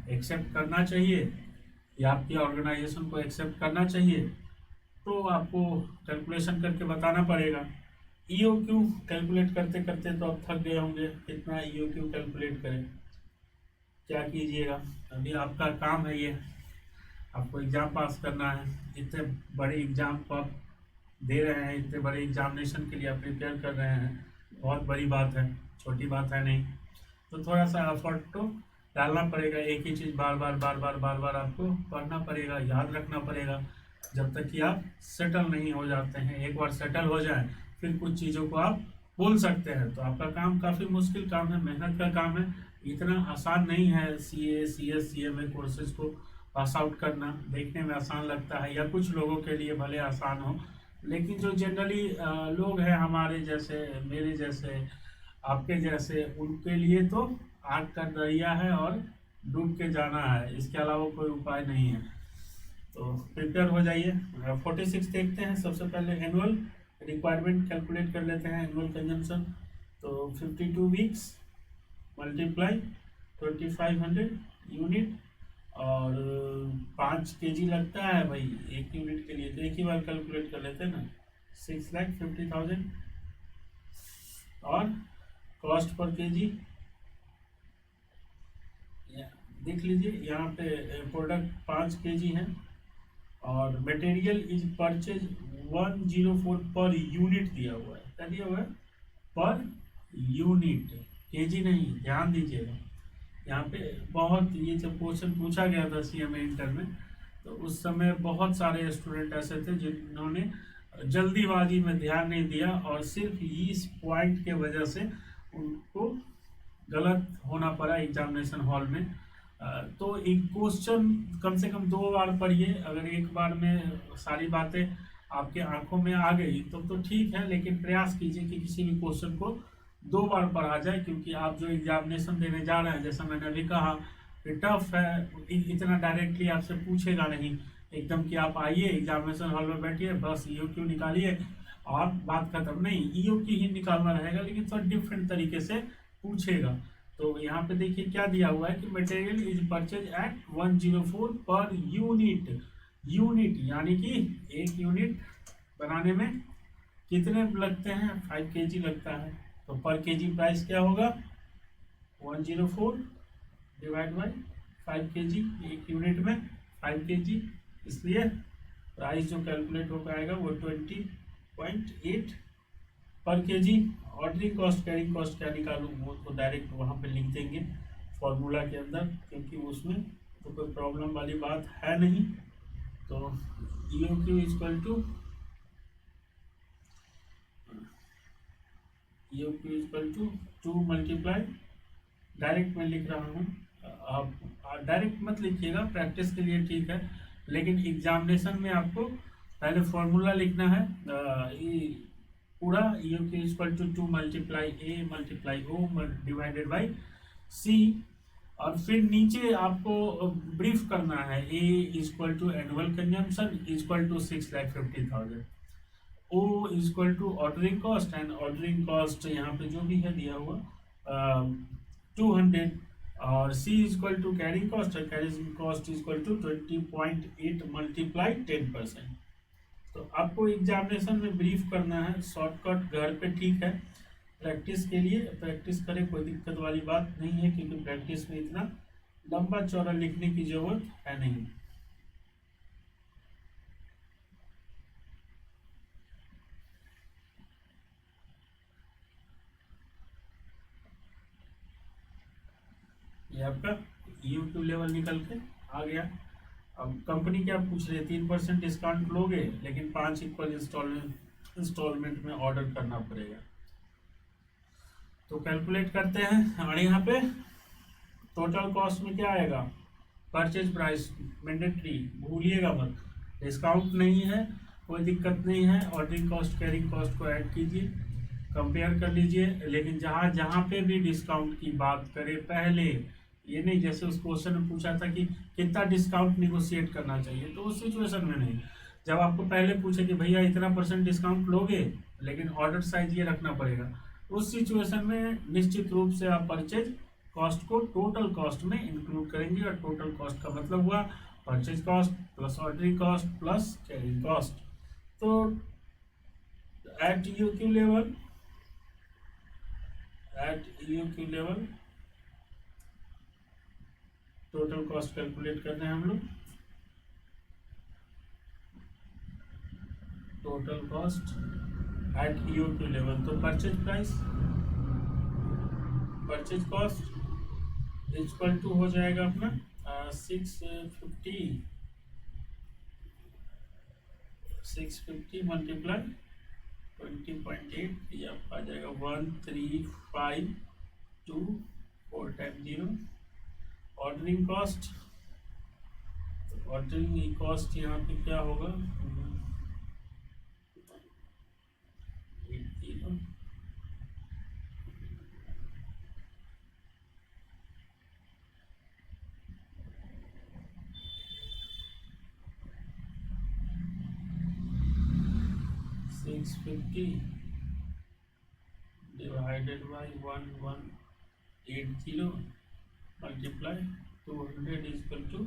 एक्सेप्ट करना चाहिए या आपकी ऑर्गेनाइजेशन को एक्सेप्ट करना चाहिए? तो आपको कैलकुलेशन करके बताना पड़ेगा। ईओक्यू कैलकुलेट करते करते तो आप थक गए होंगे, कितना ईओक्यू कैलकुलेट करें, क्या कीजिएगा। अभी आपका काम है ये, आपको एग्ज़ाम पास करना है। इतने बड़े एग्ज़ाम को आप दे रहे हैं, इतने बड़े एग्जामिनेशन के लिए आप प्रिपेयर कर रहे हैं, बहुत बड़ी बात है, छोटी बात है नहीं। तो थोड़ा सा एफर्ट तो डालना पड़ेगा। एक ही चीज़ बार बार बार बार बार बार आपको पढ़ना पड़ेगा, याद रखना पड़ेगा, जब तक कि आप सेटल नहीं हो जाते हैं। एक बार सेटल हो जाए फिर कुछ चीज़ों को आप बोल सकते हैं। तो आपका काम काफ़ी मुश्किल काम है, मेहनत का काम है, इतना आसान नहीं है। CA CS CMA कोर्सेज को पास आउट करना देखने में आसान लगता है, या कुछ लोगों के लिए भले आसान हो, लेकिन जो जनरली लोग हैं हमारे जैसे, मेरे जैसे, आपके जैसे, उनके लिए तो आग का दरिया है और डूब के जाना है, इसके अलावा कोई उपाय नहीं है। तो प्रिपेयर हो जाइए। 46 देखते हैं। सबसे पहले एनुअल रिक्वायरमेंट कैलकुलेट कर लेते हैं, एनुअल कंजम्पशन। तो 52 वीक्स मल्टीप्लाई 2500 यूनिट, और 5 kg लगता है भाई एक यूनिट के लिए, तो एक ही बार कैलकुलेट कर लेते हैं ना, 6,50,000। और कॉस्ट पर केजी देख लीजिए, यहाँ पे प्रोडक्ट 5 kg है, और material is purchase 104 per unit दिया हुआ है। क्या दिया हुआ है? पर यूनिट, केजी नहीं, ध्यान दीजिएगा। यहाँ पे बहुत, ये जब क्वेश्चन पूछा गया था CMA इंटर में, तो उस समय बहुत सारे स्टूडेंट ऐसे थे जिन्होंने जल्दीबाजी में ध्यान नहीं दिया, और सिर्फ इस पॉइंट के वजह से उनको गलत होना पड़ा एग्जामिनेशन हॉल में। तो एक क्वेश्चन कम से कम 2 बार पढ़िए। अगर एक बार में सारी बातें आपके आंखों में आ गई तो ठीक है, लेकिन प्रयास कीजिए कि किसी भी क्वेश्चन को 2 बार पढ़ा जाए, क्योंकि आप जो एग्जामिनेशन देने जा रहे हैं, जैसा मैंने अभी कहा कि टफ है, इतना डायरेक्टली आपसे पूछेगा नहीं एकदम कि आप आइए एग्जामिनेशन हॉल में बैठिए बस EOQ निकालिए और बात खत्म। नहीं, EOQ ही निकालना रहेगा, लेकिन थोड़ा डिफरेंट तरीके से पूछेगा। तो यहाँ पे देखिए क्या दिया हुआ है कि material is purchase eight 104 per unit. Unit यानी कि एक यूनिट बनाने में कितने लगते हैं? 5 kg लगता है। तो पर केजी प्राइस क्या होगा? 104 डिवाइड बाई 5 kg, एक यूनिट में 5 kg, इसलिए प्राइस जो कैलकुलेट हो पाएगा वो 20.8 पर KG. Ordering cost, carrying cost क्या निकालूँ वो तो डायरेक्ट वहाँ पे लिख देंगे फॉर्मूला के अंदर, क्योंकि उसमें तो कोई प्रॉब्लम वाली बात है नहीं। तो EOQ equal to EOQ equal to 2 multiply, direct मैं लिख रहा हूँ, आप डायरेक्ट मत लिखिएगा, प्रैक्टिस के लिए ठीक है, लेकिन एग्जामिनेशन में आपको पहले फॉर्मूला लिखना है। पूरा EOQ equal to 2 multiply A multiply O divided by C, और फिर नीचे आपको ब्रीफ करना है। A equal to annual consumption equal to 6,50,000, O equal to ordering cost, and ordering cost यहाँ पे जो भी है दिया हुआ 200, और C equal to carrying cost, और carrying cost equal to 20.8 multiply 10%। तो आपको एग्जामिनेशन में ब्रीफ करना है, शॉर्टकट घर पे ठीक है, प्रैक्टिस के लिए प्रैक्टिस करें, कोई दिक्कत वाली बात नहीं है, क्योंकि प्रैक्टिस में इतना लंबा चौड़ा लिखने की जरूरत है नहीं। ये आपका EOQ लेवल निकल के आ गया। अब कंपनी क्या पूछ रही है? 3% डिस्काउंट लोगे, लेकिन 5 इक्वल इंस्टॉलमेंट में ऑर्डर करना पड़ेगा। तो कैलकुलेट करते हैं, और यहाँ पे टोटल कॉस्ट में क्या आएगा? परचेज प्राइस मैंडेटरी, भूलिएगा मत, डिस्काउंट नहीं है, कोई दिक्कत नहीं है। ऑर्डरिंग कॉस्ट, कैरिंग कॉस्ट को ऐड कीजिए, कंपेयर कर लीजिए, लेकिन जहाँ जहाँ पे भी डिस्काउंट की बात करें पहले, ये नहीं जैसे उस क्वेश्चन में पूछा था कि कितना डिस्काउंट निगोशिएट करना चाहिए, तो उस सिचुएशन में नहीं। जब आपको पहले पूछे कि भैया इतना % डिस्काउंट लोगे, लेकिन ऑर्डर साइज ये रखना पड़ेगा, उस सिचुएशन में निश्चित रूप से आप परचेज कॉस्ट को टोटल कॉस्ट में इंक्लूड करेंगे, और टोटल कॉस्ट का मतलब हुआ purchase cost plus ordering cost plus carrying cost. तो at EOQ level total cost calculate करना है हम लोग। Total cost at EOQ level, तो purchase price, purchase cost equal to हो जाएगा अपना 650 मल्टीप्लाई 20.8, ये आपका आ जाएगा 1352 time 0। Ordering cost, ordering cost यहाँ पे क्या होगा, 80 650 divided by 1180 multiply 200 is equal to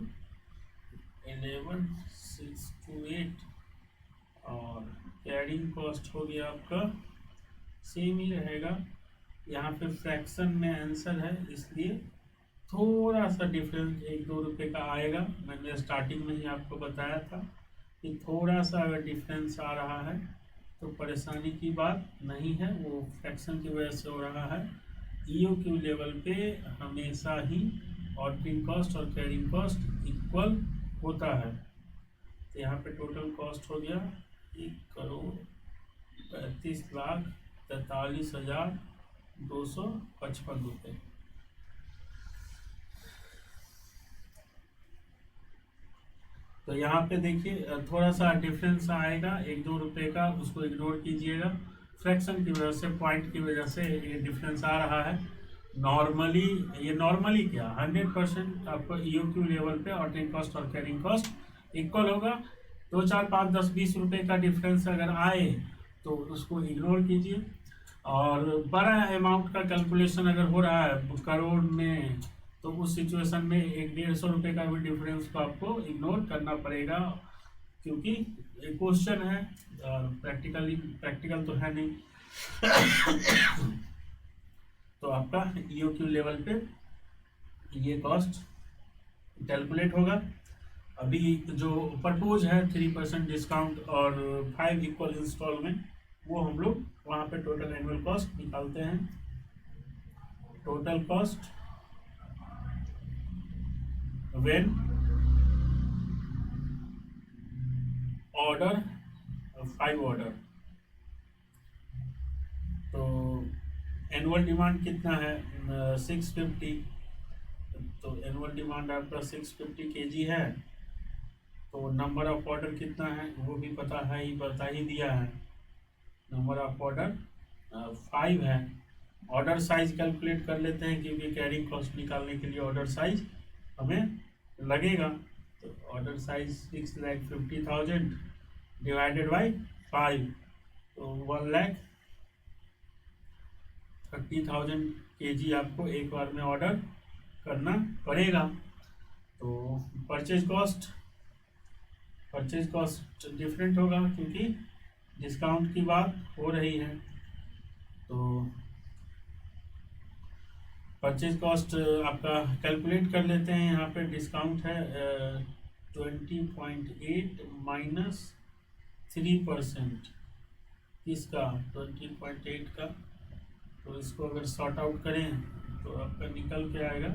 11628। और कैरिंग कॉस्ट हो गया आपका सेम ही रहेगा, यहाँ पे फ्रैक्शन में आंसर है इसलिए थोड़ा सा डिफरेंस 1-2 रुपये का आएगा। मैंने स्टार्टिंग में ही आपको बताया था कि थोड़ा सा अगर डिफरेंस आ रहा है तो परेशानी की बात नहीं है, वो फ्रैक्शन की वजह से हो रहा है। ईओक्यू लेवल पे हमेशा ही ऑर्डरिंग कॉस्ट और कैरिंग कॉस्ट इक्वल होता है। तो यहाँ पे टोटल कॉस्ट हो गया 1,35,43,255 रुपये। तो यहाँ पे देखिए थोड़ा सा डिफरेंस आएगा 1-2 रुपये का, उसको इग्नोर कीजिएगा। फ्रैक्शन की वजह से, पॉइंट की वजह से ये डिफरेंस आ रहा है। नॉर्मली, ये नॉर्मली क्या 100% आपको ईओक्यू लेवल पे ऑर्डरिंग कॉस्ट और कैरिंग कॉस्ट इक्वल होगा। 2, 4, 5, 10, 20 रुपये का डिफरेंस अगर आए तो उसको इग्नोर कीजिए। और बड़ा अमाउंट का कैलकुलेशन अगर हो रहा है करोड़ में, तो उस सिचुएशन में 100-150 रुपये का भी डिफरेंस को आपको इग्नोर करना पड़ेगा, क्योंकि क्वेश्चन है और प्रैक्टिकल तो है नहीं। तो आपका ईओक्यू लेवल पे ये कॉस्ट कैलकुलेट होगा। अभी जो प्रपोज है 3% डिस्काउंट और 5 इक्वल इंस्टॉलमेंट, वो हम लोग वहाँ पे टोटल एनुअल कॉस्ट निकालते हैं। Total cost when order 5 order, तो एनुअल डिमांड कितना है 650, तो एनुअल डिमांड आपका 650 kg है। तो नंबर ऑफ ऑर्डर कितना है वो भी बता ही दिया है, नंबर ऑफ ऑर्डर 5 है। ऑर्डर साइज कैलकुलेट कर लेते हैं, क्योंकि कैरिंग कॉस्ट निकालने के लिए ऑर्डर साइज हमें लगेगा। तो ऑर्डर साइज 6,50,000 डिवाइडेड बाई 5, तो 1,30,000 kg आपको एक बार में ऑर्डर करना पड़ेगा। तो परचेज कॉस्ट डिफरेंट होगा, क्योंकि डिस्काउंट की बात हो रही है। तो परचेज कॉस्ट आपका कैलकुलेट कर लेते हैं। यहाँ पे डिस्काउंट है 20.8 माइनस 3%, किसका 20.8 का। तो इसको अगर सॉर्ट आउट करें तो आपका निकल के आएगा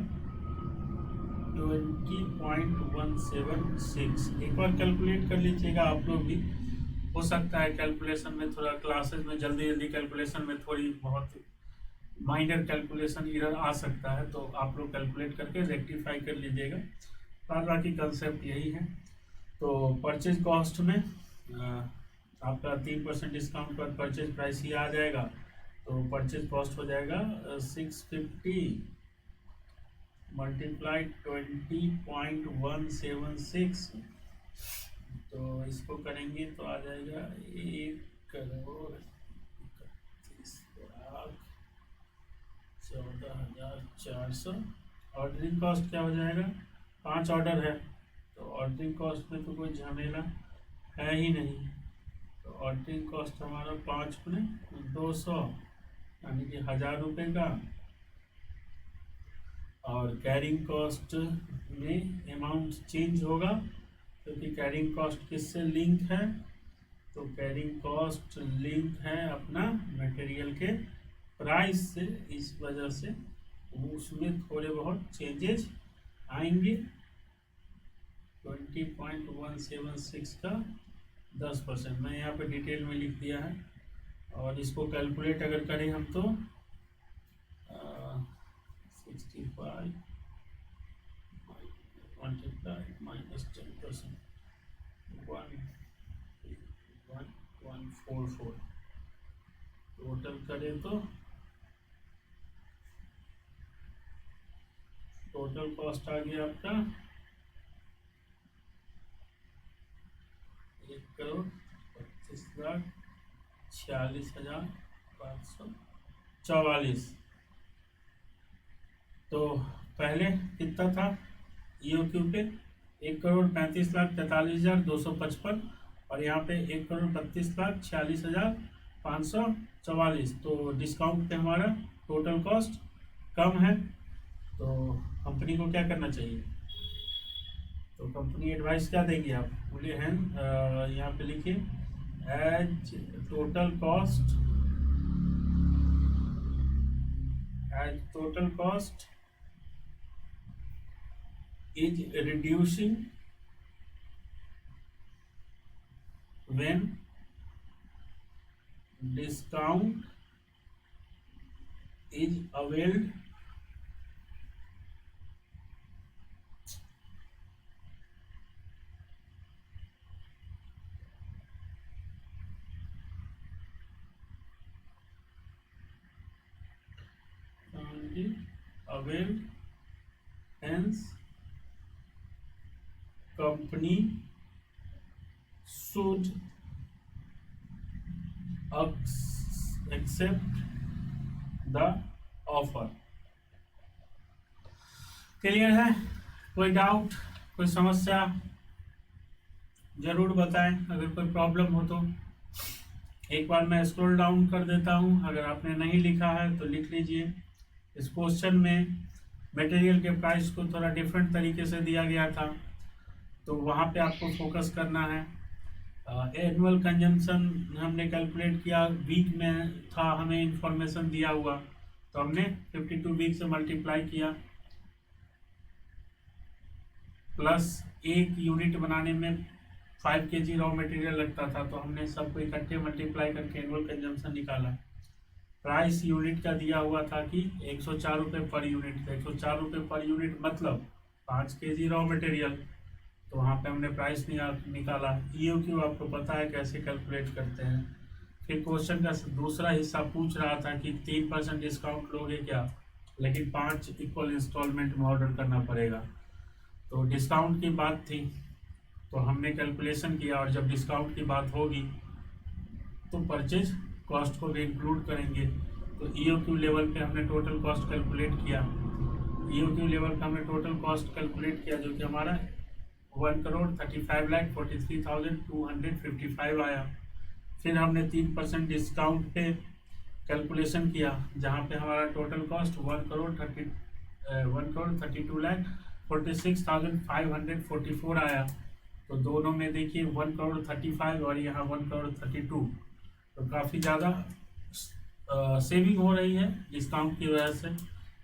20.176। एक बार कैलकुलेट कर लीजिएगा आप लोग भी, हो सकता है कैलकुलेशन में थोड़ा, क्लासेस में जल्दी कैलकुलेशन में थोड़ी बहुत माइनर कैलकुलेशन एरर आ सकता है, तो आप लोग कैलकुलेट करके रेक्टिफाई कर लीजिएगा। बाकी कंसेप्ट यही है। तो परचेज कॉस्ट में आपका 3% डिस्काउंट पर परचेज प्राइस ही आ जाएगा। तो परचेज कॉस्ट हो जाएगा 650 मल्टीप्लाई 20.176। तो इसको करेंगे तो आ जाएगा 1,14,400। ऑर्डरिंग कॉस्ट क्या हो जाएगा, 5 ऑर्डर है, तो ऑर्डरिंग कॉस्ट में तो कोई झमेला है ही नहीं। तो ऑर्डरिंग कॉस्ट हमारा 5 में 200, यानी कि 1,000 रुपये का। और कैरिंग कॉस्ट में अमाउंट चेंज होगा, क्योंकि कैरिंग कॉस्ट किससे लिंक है, तो कैरिंग कॉस्ट लिंक है अपना मटेरियल के प्राइस से, इस वजह से उसमें थोड़े बहुत चेंजेज आएंगे। 20.176 का 10%, मैं यहाँ पे डिटेल में लिख दिया है। और इसको कैलकुलेट अगर करें हम तो 65 मल्टीप्लाई -10%, 144 टोटल करें तो टोटल कॉस्ट आ गया आपका 1,25,46,544। तो पहले कितना था ईओक्यू पे 1,35,43,255 और यहाँ पे 1,32,46,544। तो डिस्काउंट पे हमारा टोटल कॉस्ट कम है। तो कंपनी को क्या करना चाहिए? तो कंपनी एडवाइस क्या देगी? आप बोलिए हैं यहाँ पे लिखिए as total cost is reducing when discount is availed hence company should accept the offer। Clear है? कोई डाउट, कोई समस्या जरूर बताएं। अगर कोई प्रॉब्लम हो तो एक बार मैं स्क्रॉल डाउन कर देता हूं। अगर आपने नहीं लिखा है तो लिख लीजिए। इस क्वेश्चन में मटेरियल के प्राइस को थोड़ा डिफरेंट तरीके से दिया गया था, तो वहाँ पे आपको फोकस करना है। एनुअल कंजम्पशन हमने कैलकुलेट किया, वीक में था हमें इंफॉर्मेशन दिया हुआ, तो हमने 52 वीक से मल्टीप्लाई किया, प्लस एक यूनिट बनाने में 5 kg रॉ मटेरियल लगता था, तो हमने सबको इकट्ठे मल्टीप्लाई करके एनुअल कंजम्पशन निकाला। प्राइस यूनिट का दिया हुआ था कि 104 रुपये पर यूनिट, तो 104 रुपये पर यूनिट मतलब 5 kg रॉ मटेरियल, तो वहाँ पे हमने प्राइस निकाला। ईओक्यू आपको पता है कैसे कैलकुलेट करते हैं। फिर क्वेश्चन का दूसरा हिस्सा पूछ रहा था कि 3% डिस्काउंट लोगे क्या, लेकिन 5 इक्वल इंस्टॉलमेंट में ऑर्डर करना पड़ेगा। तो डिस्काउंट की बात थी तो हमने कैलकुलेशन किया, और जब डिस्काउंट की बात होगी तो परचेज कॉस्ट को भी इंक्लूड करेंगे। तो ईओक्यू लेवल पे हमने टोटल कॉस्ट कैलकुलेट किया। ईओक्यू लेवल पे हमने टोटल कॉस्ट कैलकुलेट किया जो कि हमारा 1,35,43,255 आया। फिर हमने 3% डिस्काउंट पे कैलकुलेशन किया, जहाँ पे हमारा टोटल कॉस्ट 1,32,46,544 आया। तो दोनों में देखिए 1,35 और यहाँ 1,32, तो काफ़ी ज़्यादा सेविंग हो रही है डिस्काउंट की वजह से।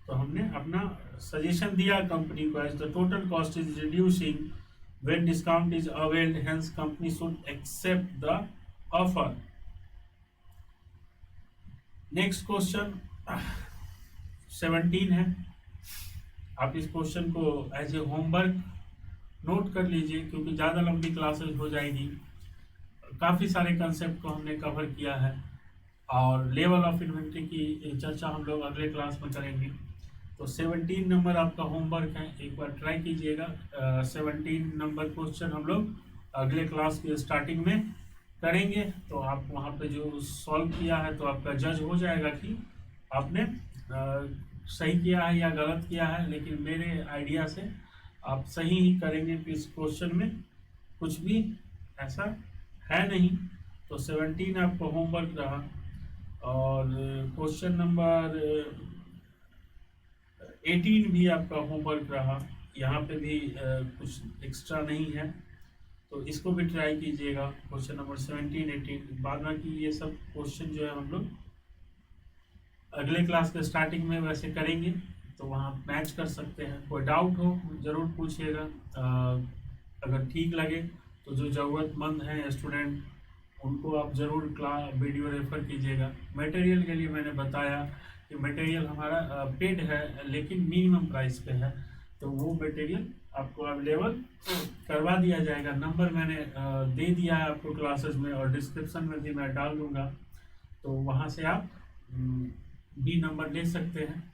तो हमने अपना सजेशन दिया कंपनी को, as the total cost is reducing when discount is availed, hence company should accept the offer। Next question 17 है। आप इस क्वेश्चन को एज ए होमवर्क नोट कर लीजिए, क्योंकि ज़्यादा लंबी क्लासेस हो जाएगी। काफ़ी सारे कंसेप्ट को हमने कवर किया है, और लेवल ऑफ इन्वेंट्री की चर्चा हम लोग अगले क्लास में करेंगे। तो 17 नंबर आपका होमवर्क है, एक बार ट्राई कीजिएगा। 17 नंबर क्वेश्चन हम लोग अगले क्लास की स्टार्टिंग में करेंगे। तो आप वहाँ पे जो सॉल्व किया है तो आपका जज हो जाएगा कि आपने सही किया है या गलत किया है, लेकिन मेरे आइडिया से आप सही ही करेंगे कि इस क्वेश्चन में कुछ भी ऐसा है नहीं। तो 17 आपका होमवर्क रहा, और क्वेश्चन नंबर 18 भी आपका होमवर्क रहा। यहाँ पे भी कुछ एक्स्ट्रा नहीं है, तो इसको भी ट्राई कीजिएगा। क्वेश्चन नंबर 17, 18 बाद में कि ये सब क्वेश्चन जो है हम लोग अगले क्लास के स्टार्टिंग में वैसे करेंगे। तो तो वहाँ मैच कर सकते हैं। कोई डाउट हो ज़रूर पूछिएगा। अगर ठीक लगे तो जो ज़रूरतमंद हैं स्टूडेंट उनको आप ज़रूर वीडियो रेफर कीजिएगा। मटेरियल के लिए मैंने बताया कि मटेरियल हमारा पेड है लेकिन मिनिमम प्राइस पे है, तो वो मटेरियल आपको अवेलेबल करवा दिया जाएगा। नंबर मैंने दे दिया है आपको क्लासेस में, और डिस्क्रिप्शन में भी मैं डाल दूँगा, तो वहाँ से आप भी नंबर ले सकते हैं।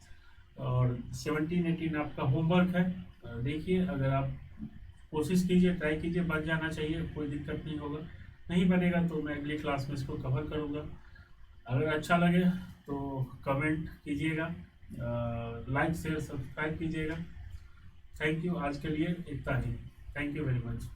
और 17-18 आपका होमवर्क है, देखिए अगर आप कोशिश कीजिए, ट्राई कीजिए, बन जाना चाहिए, कोई दिक्कत नहीं होगा। नहीं बनेगा तो मैं अगली क्लास में इसको कवर करूँगा। अगर अच्छा लगे तो कमेंट कीजिएगा, लाइक शेयर सब्सक्राइब कीजिएगा। थैंक यू, आज के लिए इतना ही। Thank you very much.